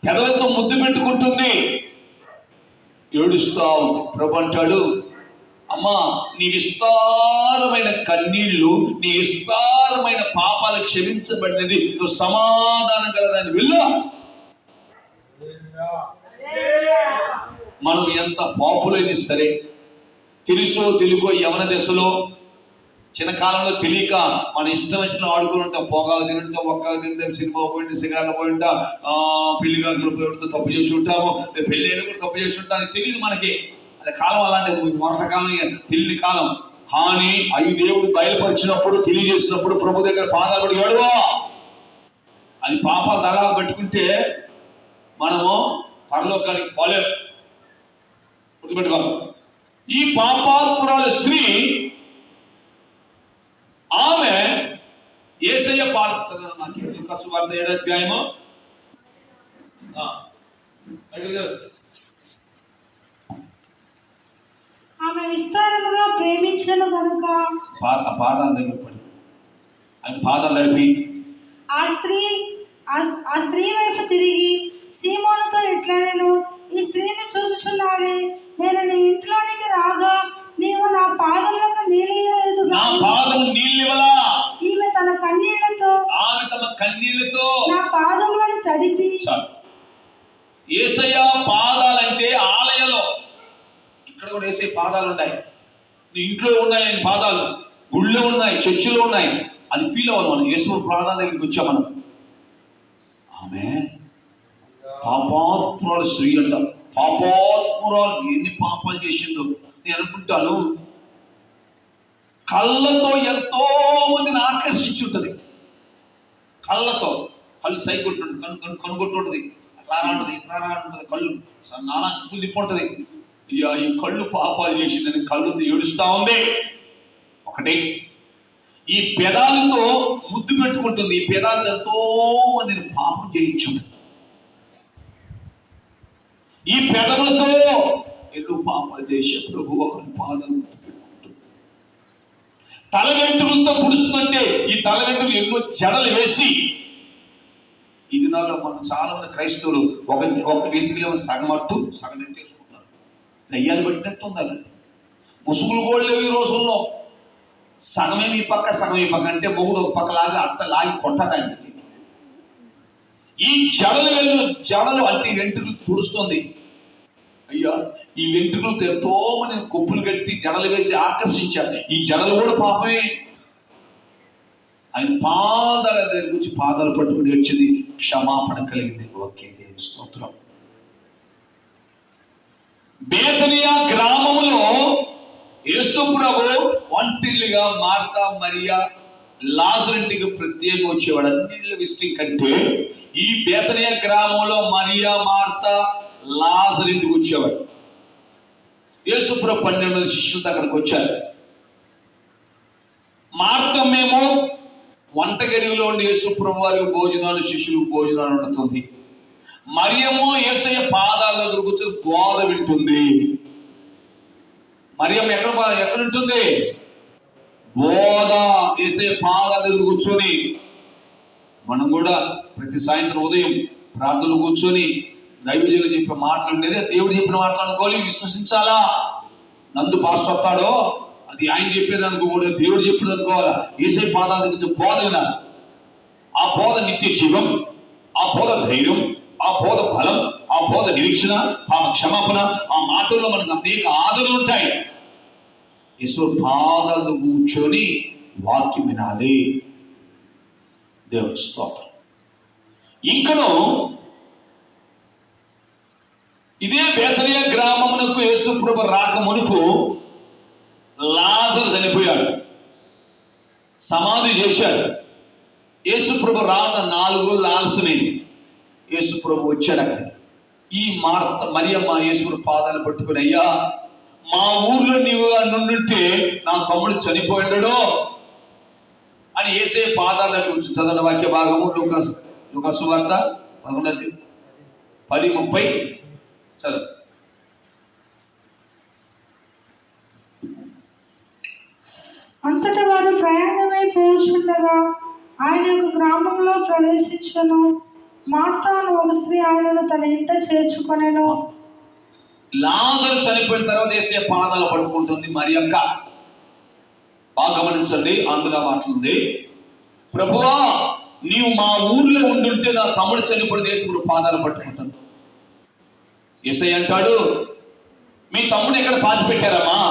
పెదవులతో ముద్దు పెట్టుకుంటుంది, ఏడుస్తా ఉంది. ప్రభు అంటాడు, అమ్మా నీ విస్తారమైన కన్నీళ్లు, నీ విస్తారమైన పాపాలు క్షమించబడినది, నువ్వు సమాధానం కలదాన్ని వెళ్ళు. మనం ఎంత పాపులైనా సరే, తెలుసో తెలియకో యవన దశలో చిన్న కాలంలో తెలియక మన ఇష్టం వచ్చిన ఆడుకుని ఉంటాం. పోగాలు తింటాం, ఒక్కగా తింటాం, సినిమా పోయింటాం, సిగాలు పోయింటాం, పెళ్లి గారు పోయి తప్పు చేసి ఉంటాము, పెళ్లి అయినా కూడా తప్పు చేసి ఉంటాం. అది తెలియదు మనకి. అది కాలం అలాంటి మొరట కాలం, తెలియని కాలం. కానీ అవి దేవుడు బయలుపరిచినప్పుడు, తెలియజేసినప్పుడు ప్రభు దగ్గర పాదాలు ఏడువా. అది పాపాలు దళాలు పెట్టుకుంటే మనము పరలోకానికి పోలేము. గుర్తుపెట్టుకోవాలి. ఈ పాపాత్మురాలు స్త్రీ ఆమె యేసయ్య లూకా సువార్త 7వ అధ్యాయము ఆమె విస్తారముగా ప్రేమించను కనుక పాదాల దగ్గర పడి ఆయన పాదాలు నడిపి ఆ స్త్రీ వైపు తిరిగి సీమోనుతో ఇట్లనెను, ఈ స్త్రీని చూచుచున్నావే, నేను నీ ఇంట్లోనికి రాగా నీవు నా పాదములకు నీళ్ళలేదు, నా పాదం నీళ్ళివలా. ఈమె తన కన్నీళ్లతో నా పాదములను తడిపి. యేసయ్య పాదాలంటే ఆలయంలో, ఇక్కడ కూడా యేసయ్య పాదాలు ఉన్నాయి, ఇంట్లో ఉన్నాయి ఆయన పాదాలు, గుళ్ళో ఉన్నాయి, చర్చిలో ఉన్నాయి. అది ఫీల్ అవ్వాలి మనం. యేసు ప్రాణాల దగ్గరికి వచ్చాం మనం. ఆమె పాపాత్మురాలు స్త్రీ అంట. పాపాత్మురాలు ఎన్ని పాపాలు చేసిందో నేను అనుకుంటాను. కళ్ళతో ఎంతో మందిని ఆకర్షించి ఉంటుంది. కళ్ళతో కళ్ళు సైకొట్టుంటుంది, కనుగొట్టుంటుంది, అట్లా ఉంటుంది, ఇట్లా ఉంటుంది, కళ్ళు నానా తిప్పులు తిప్పుంటుంది. ఈ కళ్ళు పాపాలు చేసిందని కళ్ళుతో ఏడుస్తా ఉంది. ఒకటి, ఈ పెదాలతో ముద్దు పెట్టుకుంటుంది. ఈ పెదాలతో ఎంతో మందిని పాపం చేయించుంటుంది. ఈ పెదవులతో ఎన్నో పాపాలు చేసే ప్రభువు పాదాలు ముద్దు పెట్టుకుంటుంది. తల వెంట్రుకలతో తుడుస్తుందంటే ఈ తల వెంట్రుకలు ఎన్నో జడలు వేసి, ఈ దినాల్లో మనం చాలా మంది క్రైస్తవులు ఒక వెంట్రుకలేమో సగం అట్టు సగం వేసుకుంటున్నారు. దయ్యాలు పట్టినట్టు ఉంది. అది ముసుగులు కూడా లేవు ఈ రోజుల్లో. సగమే ఈ పక్క సగం ఈ పక్క అంటే మొగుడు ఒక పక్క లాగా అత్త లాగి కొట్టడానికి. ఈ జడలు అంటే వెంట్రుకలు తుడుస్తుంది. అయ్యా ఈ వెంట్రుకలతో ఎంతో మంది కొప్పులు కట్టి జడలు వేసి ఆకర్షించారు. ఈ జడలు కూడా పాపమే. ఆయన పాదాల దగ్గర గురించి పాదాలు పట్టుకుని వచ్చింది, క్షమాపణ కలిగింది. ఓకే, దేవుని స్తోత్రం. బేతనియా గ్రామములో యేసు ప్రభు ఒంటిల్లిగా మార్తా మరియా లాజరుంటికి ప్రత్యేకంగా వచ్చేవాడు. అన్నిళ్ళు విజిటింగ్ కంటే ఈ బేతనియా గ్రామంలో మరియా, మార్తా, లాజరుంటికి వచ్చేవాడు. యేసు ప్రభు 12 శిష్యులతో అక్కడికి వచ్చారు. మార్తమ్మేమో వంటగదిలో ఉండి యేసు ప్రభు వారికి భోజనాలు, శిష్యులకు భోజనాలు వండుతుంది. మరియమ్మో యేసయ్య పాదాల దగ్గర కూర్చొని బోధ వింటుంది. మరియమ్మ ఎక్కడ ఉంటుంది? బోధ. యేసయ్య పాదాల దగ్గర కూర్చొని. మనం కూడా ప్రతి సాయంత్రం ఉదయం ప్రార్థనలు కూర్చొని దైవజనులు చెప్పే మాటలు ఉండేది దేవుడు చెప్పిన మాటలు అనుకోవాలి, విశ్వసించాలా. నందు పాస్టర్ వస్తాడో అది ఆయన చెప్పేది అనుకోకూడదు, దేవుడు చెప్పేది అనుకోవాలా. యేసయ్య పాదాల దగ్గర బోధ వినాలి. ఆ బోధ నిత్య జీవం, ఆ బోధ ధైర్యం, ఆ బోధ బలం, ఆ బోధ నిరీక్షణ, ఆ క్షమాపణ. ఆ మాటల్లో మనకు అనేక ఆదరణలు ఉంటాయి. యేసు పాదాలు కూర్చొని వాక్యం వినాలి. దేవుని స్తోత్రం. ఇంకను ఇదే బేతనియా గ్రామమునకు యేసు ప్రభు రాక మునుపు లాజరు చనిపోయాడు, సమాధి చేశాడు. యేసు ప్రభు రావడం 4 రోజులు ఆలస్యమైంది. యేసు ప్రభు వచ్చాడు అక్కడికి. ఈ మరియమ్మ యేసు పాదాలు పట్టుకుని, అయ్యా మా ఊర్లో నీవు నుండుంటే నా తమ్ముడు చనిపోయిండడు అని యేసయ్య పాదాల దగ్గర నుంచి చదవన వాక్య భాగము లూకా సువార్త 10:30 చదువు. అంతటా వారు ప్రయాణమై పోచుండగా ఆయన ఒక గ్రామంలో ప్రవేశించను. మార్తా అను ఒక స్త్రీ ఆయనను తన ఇంట చేర్చుకొనెను. లాజరు చనిపోయిన తర్వాత యేసయ్య పాదాలు పట్టుకుంటుంది మరియక్క. బాగా గమనించండి, అందులో మాటలుంది, ప్రభువా నీవు మా ఊర్లో ఉండుంటే నా తమ్ముడు చనిపోయిన యేసు పాదాలు పట్టుకుంటాను. యేసయ్య అంటాడు, మీ తమ్ముడు ఎక్కడ పాతి పెట్టారమ్మా?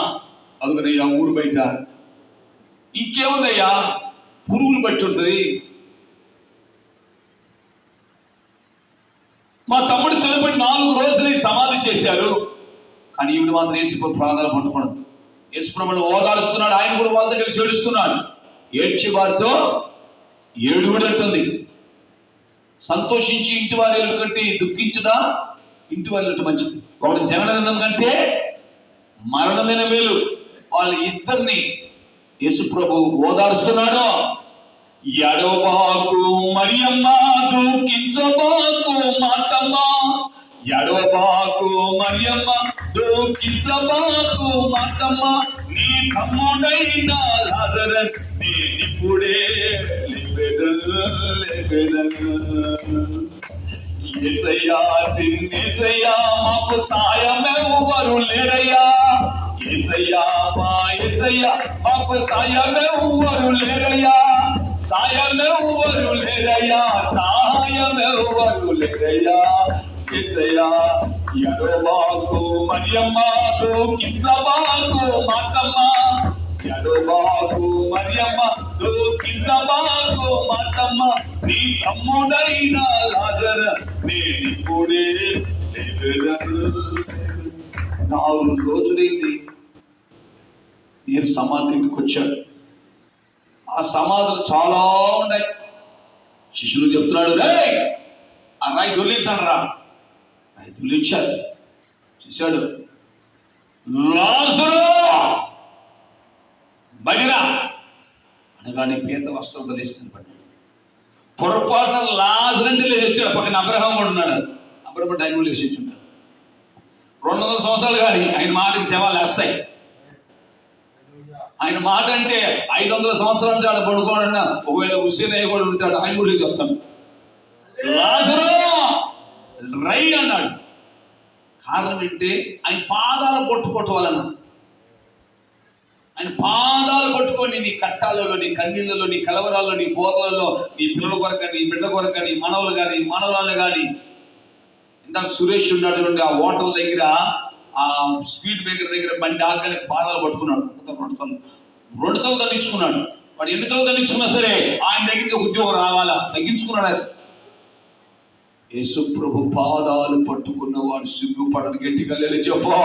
అదుగునయ్యా ఊరు బయట. ఇంకేముందయ్యా, పురుగులు బట్టి ఉంటుంది. మా తమ్ముడు చనిపోయి 4 రోజులు సమాధి చేశారు, కానీ ఈవిడ మాత్రం యేసుప్రభు పాదాలు పట్టుకున్నది. యేసుప్రభుని ఓదారుస్తున్నాడు, ఆయన కూడా వాళ్ళతో కలిసి ఏడుస్తున్నాడు. ఏడ్చి వారితో ఏడుగుడు అంటుంది. సంతోషించి ఇంటి వారి ఇల్లు కంటే దుఃఖించదా ఇంటి వారి ఇల్లు మంచిది. ఒకటి జననం కంటే మరణమైన మేలు. వాళ్ళ ఇద్దరిని యేసుప్రభు ఓదారుస్తున్నాడు. ఎడవబాకు మరియమ్మ, దుఃఖించబాకు మార్తమ్మ. ఎడవబాకు మరియమ్మ, దుఃఖించబాకు మార్తమ్మ. నీ తమ్ముడైన లాజరు నేనిప్పుడే లేపెదను. యేసయ్యా యేసయ్యా మాకు సాయమెవ్వరు లేరయ్యా. యేసయ్యా మా యేసయ్యా మాకు సాయమెవ్వరు లేరయ్యా. సాయమెవ్వరు లేరయ్యా, సాయమెవ్వరు లేరయ్యా. యేసయ్యా ఎడబాకు మరియమ్మ, దుఃఖించబాకు మార్తమ్మ. ఎడబాకు మరియమ్మ, దుఃఖించబాకు మార్తమ్మ. నీ తమ్ముడైన లాజరు నేనిప్పుడే లేపెదను. 4 రోజులైంది నేను సమాధికి వచ్చాడు. ఆ సమాధులు చాలా ఉన్నాయి. శిష్యులు చెప్తున్నాడు, రే ఆ రాయి దొల్లించండి రా. రాయి దొల్లించాడు. చూశాడు, లాజరు బడిరా అనగానే పీత వస్త్రం తొలిస్తుంది పడ్డాడు. పొరపాటున లాజరు అంటే లేచి వచ్చాడు. పక్కన అబ్రహాం కూడా ఉన్నాడు. అబ్రహాం ఆయన కూడా లేచి వచ్చి ఉంటాడు. 200 సంవత్సరాలు కానీ ఆయన మాటకి శవాలు వేస్తాయి. ఆయన మాట అంటే 500 సంవత్సరాలు అంటే ఆడ పడుకోవాలన్నా, ఒకవేళ హుస్సేనయ్య కూడా ఉంటాడు, ఆయన కూడా చెప్తాను, లాజరు రై అన్నాడు. కారణం ఏంటి? ఆయన పాదాలు కొట్టుకోవాలన్నా. ఆయన పాదాలు కొట్టుకొని నీ కట్టాలలో, నీ కన్నీళ్ళలో, నీ కలవరాల్లో, నీ బోధలలో, నీ పిల్లల కొరకని, బిడ్డల కొరకని, మనవలు కానీ మనవరాళ్ళు కానీ. ఇందాక సురేష్ ఉన్నాడు చూడండి, ఆ హోటల్ దగ్గర, ఆ స్పీడ్ బ్రేకర్ దగ్గర బండి ఆగడానికి పాదాలు పట్టుకున్నాడు. 2 తలు తగ్గించుకున్నాడు. వాడు 8 తలు తగ్గించుకున్నా సరే ఆయన దగ్గరికి ఉద్యోగం రావాలా, తగ్గించుకున్నాడు. ఆయన యేసు ప్రభు పాదాలు పట్టుకున్న వాడు సిగ్గుపడని గట్టిగా లేలే చెప్పా.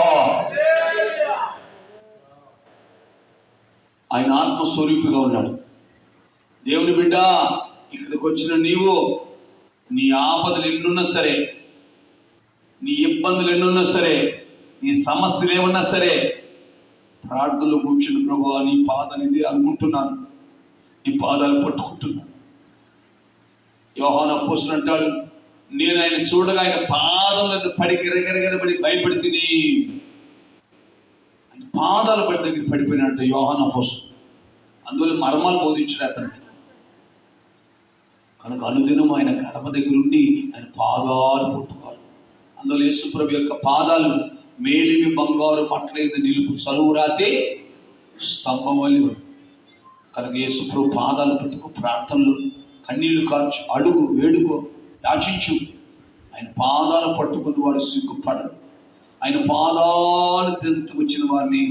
ఆయన ఆత్మస్వరూపిగా ఉన్నాడు. దేవుని బిడ్డ, ఇక్కడికి వచ్చిన నీవు నీ ఆపదలు ఎన్నున్నా సరే, నీ ఇబ్బందులు ఎన్నున్నా సరే, నీ సమస్యలు ఏమన్నా సరే, ప్రార్థనలో కూర్చుని ప్రభు నీ పాదాలు ఇది అనుకుంటున్నాను, నీ పాదాలు పట్టుకుంటున్నాను. యోహాను అపోస్తలుడు అంటాడు, నేను ఆయన చూడగా ఆయన పాదాల పడి గిరగిరగిరబడి భయపడితిని. ఆయన పాదాలు పడి దగ్గర పడిపోయినట్టు యోహాను అపోస్తలుడు. అందువల్ల మర్మాలు బోధించాడు అతనికి. కనుక అనుదినం ఆయన గడప దగ్గర ఉండి ఆయన పాదాలు పట్టుకోవాలి. అందువల్ల యేసుప్రభు యొక్క పాదాలు మేలిమి బంగారు మట్లైన నిలుపు సరువురాతే స్తంభం వలె. కనుక యేసుప్రభు పాదాలు పట్టుకో, ప్రార్థనలు, కన్నీళ్లు కార్చు, అడుగు, వేడుకో, యాచించు. ఆయన పాదాలు పట్టుకుని వాడు సిగ్గుపడడు. ఆయన పాదాలు వచ్చిన వారిని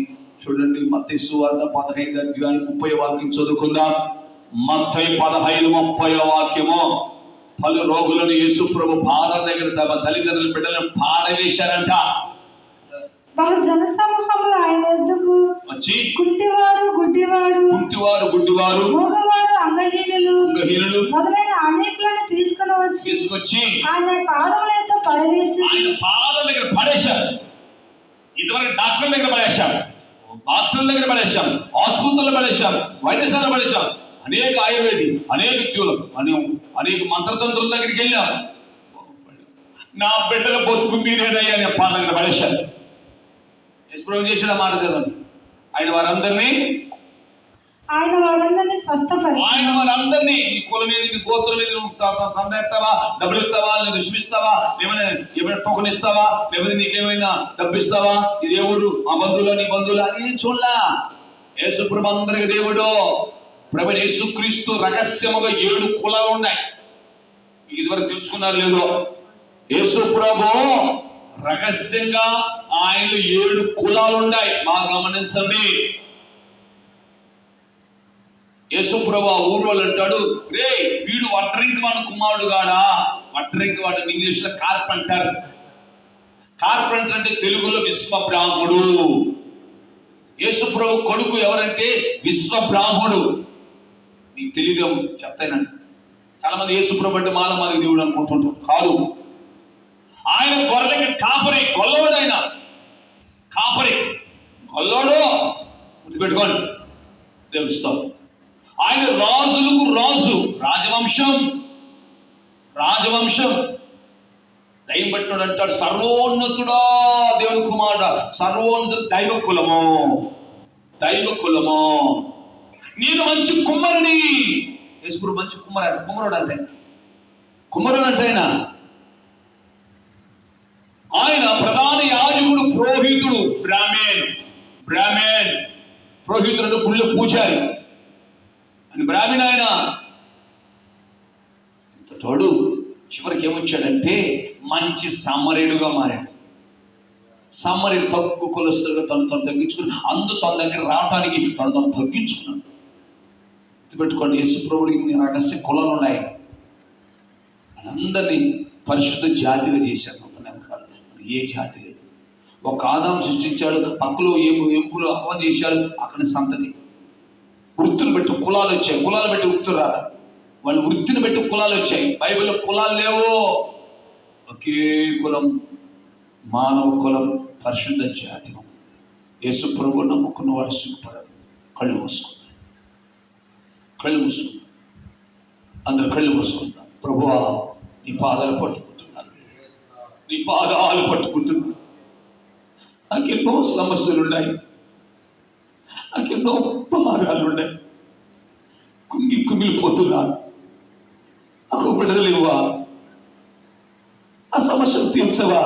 చూడండి. మత్తయి సువార్త 15:30 వాక్యం చదువుకుందాం. మత్తయి 15:30 వాక్యము. పలు రోగులను యేసుప్రభు పాదాల దగ్గర తమ తల్లిదండ్రుల బిడ్డలను పాడవేశారంట. వారు జనసమూహంలో ఆయన ఎద్దుకు వచ్చి కుంటివారు గుడ్డివారు మగవారు అంగహీనులు మొదలైన అనేకులను తీసుకొచ్చి ఆయన పాదములతో పడవేసి ఆయన పాదం దగ్గర పడేశారు. ఇంతవరకు డాక్టర్ల దగ్గర పడేశాం, ఆసుపత్రుల్లో పడేశాం, వైద్యశాల పడేశాం, అనేక ఆయుర్వేది, అనేక మంత్రతంత్రుల దగ్గరికి వెళ్ళాం. నా బిడ్డల బతుకు మీరేనయ్యా అని పాదం దగ్గర పడేశారు. యశ్ప్రభు చేసిన మాట చదవండి. ఆయన వారందరినీ నీ కుల మీద, నీ గోత్రం మీద నువ్వు సంద ఎత్తావా, డబ్బులు ఇస్తావా, నేను రుష్మిస్తావా, ఏమైనా టోకన్ ఇస్తావా, లేకపోతే నీకేమైనా డబ్బు ఇస్తావా, ఇది దేవుడు, మా బంధువులు, నీ బంధువులు అని చూడలా. యేసుప్రభు అందరికి దేవుడు. ప్రభు యేసుక్రీస్తు రహస్యముగా 7 కులాలు ఉన్నాయి. ఇదివరకు తెలుసుకున్నారు లేదో? యేసుప్రభు రహస్యంగా ఆయనలో 7 కులాలు ఉన్నాయి. బాగా గమనించండి. యేసుప్రభు ఊరోళ్ళు అంటాడు, రే వీడు వడ్రింక్ వాడు కుమారుడు గాడా. వడ్రింక్ వాడు ఇంగ్లీష్ లో కార్పెంటర్. కార్పెంటర్ అంటే తెలుగులో విశ్వ బ్రాహ్మణుడు. యేసుప్రభు కొడుకు ఎవరంటే విశ్వ బ్రాహ్మణుడు. నీకు తెలియదు చెప్తానండి. చాలా మంది యేసుప్రభు అంటే మాలమాదిగ దేవుడు అనుకుంటుంటారు. కాదు, ఆయన గొర్రెలకి కాపరి, గొల్లోడు. ఆయన కాపరి, గొల్లోడు. గుర్తుపెట్టుకోండి. తెలుస్తాం. ఆయన రాజులకు రాజు, రాజవంశం. దైవం పట్టుడు అంటాడు, సర్వోన్నతుడా దేవుని కుమారుడా, సర్వోన్నతుడు, దైవ కులము. నేను మంచి కుమ్మరుని. యేసుప్రభు మంచి కుమ్మరుడు అంటే ఆయన ప్రధాన యాజకుడు, పురోహితుడు, బ్రాహ్మణ్. పురోహితుడు గుళ్ళ పూజారి అని బ్రాహ్మణ. ఆయన తోడు చివరికి ఏమొచ్చాడంటే మంచి సమరేడుగా మారాడు. సమరేడు తక్కువ కొలస్తులుగా తను తగ్గించుకుని, తన దగ్గర రావటానికి తను తగ్గించుకున్నాడు. గుర్తుపెట్టుకోండి, యేసుప్రభుడికి రహస్య కులాలు ఉన్నాయి. వాళ్ళందరినీ పరిశుద్ధ జాతిగా చేశాడు. ఏ జాతి లేదు. ఒక ఆదాము సృష్టించాడు, పక్కలో ఎంపులు హవం చేశాడు, అక్కడ సంతతి. వృత్తులు బట్టి కులాలు వచ్చాయి, కులాలు బట్టి వృత్తులు రాలి, వాళ్ళు వృత్తిని బట్టి కులాలు వచ్చాయి. బైబిల్లో కులాలు లేవు. ఒకే కులం, మానవ కులం, పరిశుద్ధ జాతి. యేసు ప్రభువు నమ్ముకున్న వాడు సిగ్గుపడరు. కళ్ళు మూసుకుంటారు. అందరు కళ్ళు మూసుకుంటారు. ప్రభువా, నీ పాదాలు పట్టుకుంటున్నాను. నాకెన్నో సమస్యలు ఉన్నాయి, నాకెన్నో భారాలు ఉన్నాయి. కుమిలిపోతున్నాను. నాకు బిడ్డలేవా? ఆ సమస్యలు తీర్చవా?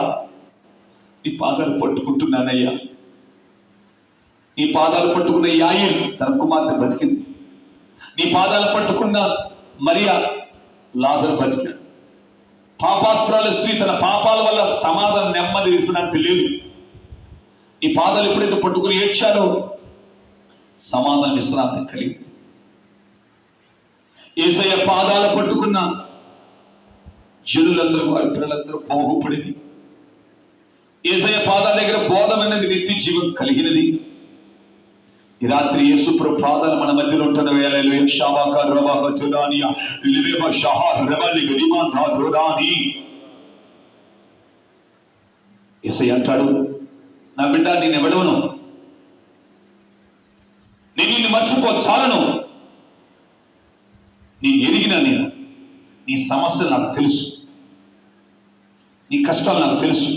నీ పాదాలు పట్టుకుంటున్నానయ్యా. నీ పాదాలు పట్టుకున్న యాయిర్ తన కుమార్తె బతికింది. నీ పాదాలు పట్టుకున్న మరియా, లాజరు బతికాడు. పాపాత్మురాలు స్త్రీ తన పాపాల వల్ల సమాధానం, నెమ్మది, విశ్రాంతి లేదు. ఈ పాదాలు ఎప్పుడైతే పట్టుకుని ఏడ్చారో సమాధాన, విశ్రాంతి కలిగింది. యేసయ్య పాదాలు పట్టుకున్న జనులందరూ, వారి పిల్లలందరూ బాగుపడింది. యేసయ్య పాదాల దగ్గర బోధమైనది, నిత్య జీవం కలిగినది. ఈ రాత్రి యేసుప్రభు పాదాలు మన మధ్యలో ఉంటున్న యేసయ్య అంటాడు, నా బిడ్డ, నేను ఎవడవను, నేను నిన్ను మర్చిపో చాలను. నేను ఎరిగినా, నేను నీ సమస్యలు నాకు తెలుసు, నీ కష్టాలు నాకు తెలుసు.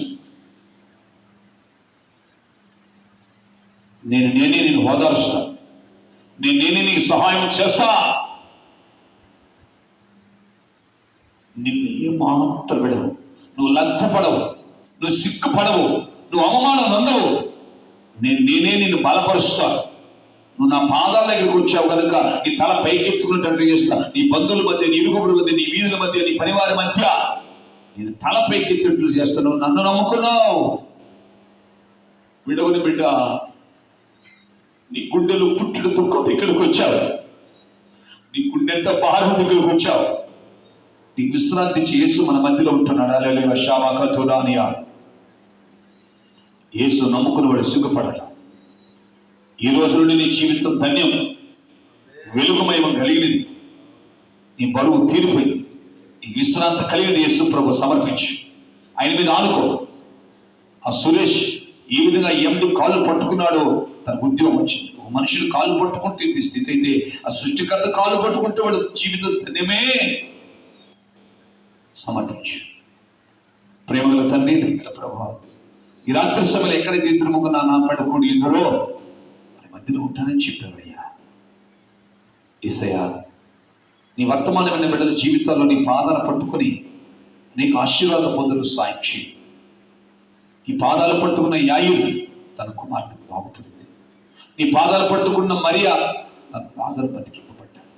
నేనే నేను ఓదారుస్తా, నేనే నీకు సహాయం చేస్తా. నిన్ను ఏమాత్రం విడవు, నువ్వు లజ్జపడవు, నువ్వు సిగ్గుపడవు, నువ్వు అవమానం నందవు. నేనే నిన్ను బలపరుస్తా. నువ్వు నా పాదాల దగ్గరికి వచ్చావు కనుక నీ తల పైకెత్తుకున్నట్టు చేస్తా. నీ బంధువుల మధ్య, నీ ఇరుగుబడి మధ్య, నీ వీధుల మధ్య, నీ పరివారి మధ్య నేను తల పైకెత్తున్నట్లు చేస్తాను. నన్ను నమ్ముకున్నావు. విడవని బిడ్డ, నీ గుండెలు పుట్టుడు దుఃఖం ఇక్కడికి వచ్చావు. నీ గుండెంత భారం దగ్గరికి వచ్చావు. నీకు విశ్రాంతి యేసు మన మధ్యలో ఉంటున్నాడు. హల్లెలూయా. షావాకతురానియా. యేసు నమ్ముకుని వాడు సిగ్గుపడట. ఈ రోజు నుండి నీ జీవితం ధన్యం, వెలుగుమయం కలిగినది. నీ బరువు తీరిపోయింది. ఈ విశ్రాంతి కలిగిన యేసు ప్రభు సమర్పించు. ఆయన మీద ఆనుకో. ఆ సురేష్ ఈ విధంగా ఎందు కాళ్ళు పట్టుకున్నాడో తన ఉద్యోగం వచ్చింది. మనుషులు కాళ్ళు పట్టుకుంటే ఇది స్థితి అయితే, ఆ సృష్టికర్త కాళ్ళు పట్టుకుంటే వాడు జీవితం ధన్యమే. సమర్పించు. ప్రేమగల తండ్రి, దగ్గర ప్రభావం ఈ రాత్రి సమయంలో ఎక్కడైతే ఇద్దరు ముగ్గురు నా పడుకోండి ఇందులో మరి మధ్యలో ఉంటానని చెప్పావయ్యా. యేసయ్యా, నీ వర్తమానమైన బిడ్డల జీవితాల్లో నీ పాదాలు పట్టుకొని అనేక ఆశీర్వాదాలు పొందలు సాయం చేయి. ఈ పాదాలు పట్టుకున్న యాయిరు తన కుమార్తె బాగుపడింది. నీ పాదాలు పట్టుకున్న మరియా తన లాజరు బతికింపబడ్డాడు.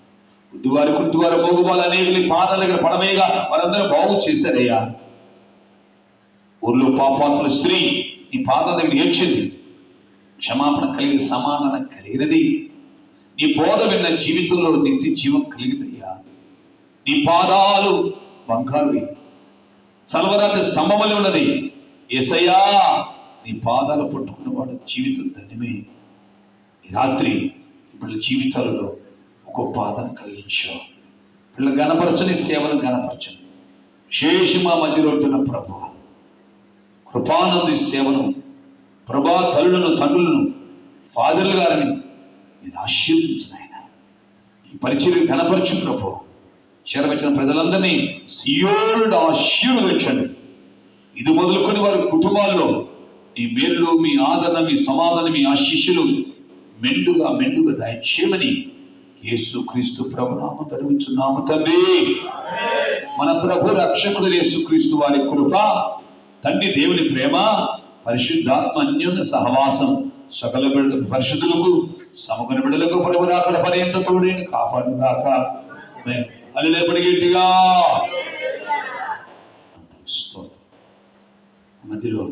గుడ్డివారు కుంటివారు మోగువారు అనేవి నీ పాదాల దగ్గర పడవేయగా వారందరూ బాగు చేశారయ్యా. ఊర్లో పాపాత్ముల స్త్రీ నీ పాదాల దగ్గర ఏడ్చింది. క్షమాపణ కలిగి సమాధానం కలిగినది. నీ బోధ విన్న జీవితంలో నిత్య జీవం కలిగిందయ్యా. నీ పాదాలు బంగారువి, చలవరాత్రి స్తంభమలి ఉన్నది. యేసయ్యా, నీ పాదాలు పట్టుకున్నవాడు జీవితం ధన్యమే. ఈ రాత్రి వీళ్ళ జీవితాలలో గొప్ప ఆదరణ కలిగించావు. వీళ్ళ గణపరచని సేవను గణపరచని విశేష మా మధ్యలో ఉంటున్న ప్రభు కృపానంది సేవను ప్రభా తల్లులను తండ్రులను ఫాదర్లు గారిని మీరు ఆశీర్వదించిన ఆయన. ఈ పరిచయం గణపరచు ప్రభు. చేరవచ్చిన ప్రజలందరినీ సియోనుడు ఆశీర్వదించండి. ఇది మొదలుకొని వారి కుటుంబాల్లో మీ మేలు, మీ ఆదరణ, మీ సమాధానం, మీ ఆశీస్సులు మెండుగా దయచేయమని యేసుక్రీస్తు ప్రభునామం అడుగుచున్నాము తండ్రి. మన ప్రభు రక్షకుడు యేసుక్రీస్తు వారి కృప, తండ్రి దేవుని ప్రేమ, పరిశుద్ధాత్మ అన్యోన్య సహవాసం సకల బిడ్డలకు పరిశుద్ధులకు సమగ్ర బిడ్డలకు ప్రభు రాకడ పర్యంత తోడేని కాపాడుగాక. అని లేపటి గట్టిగా మధ్యలో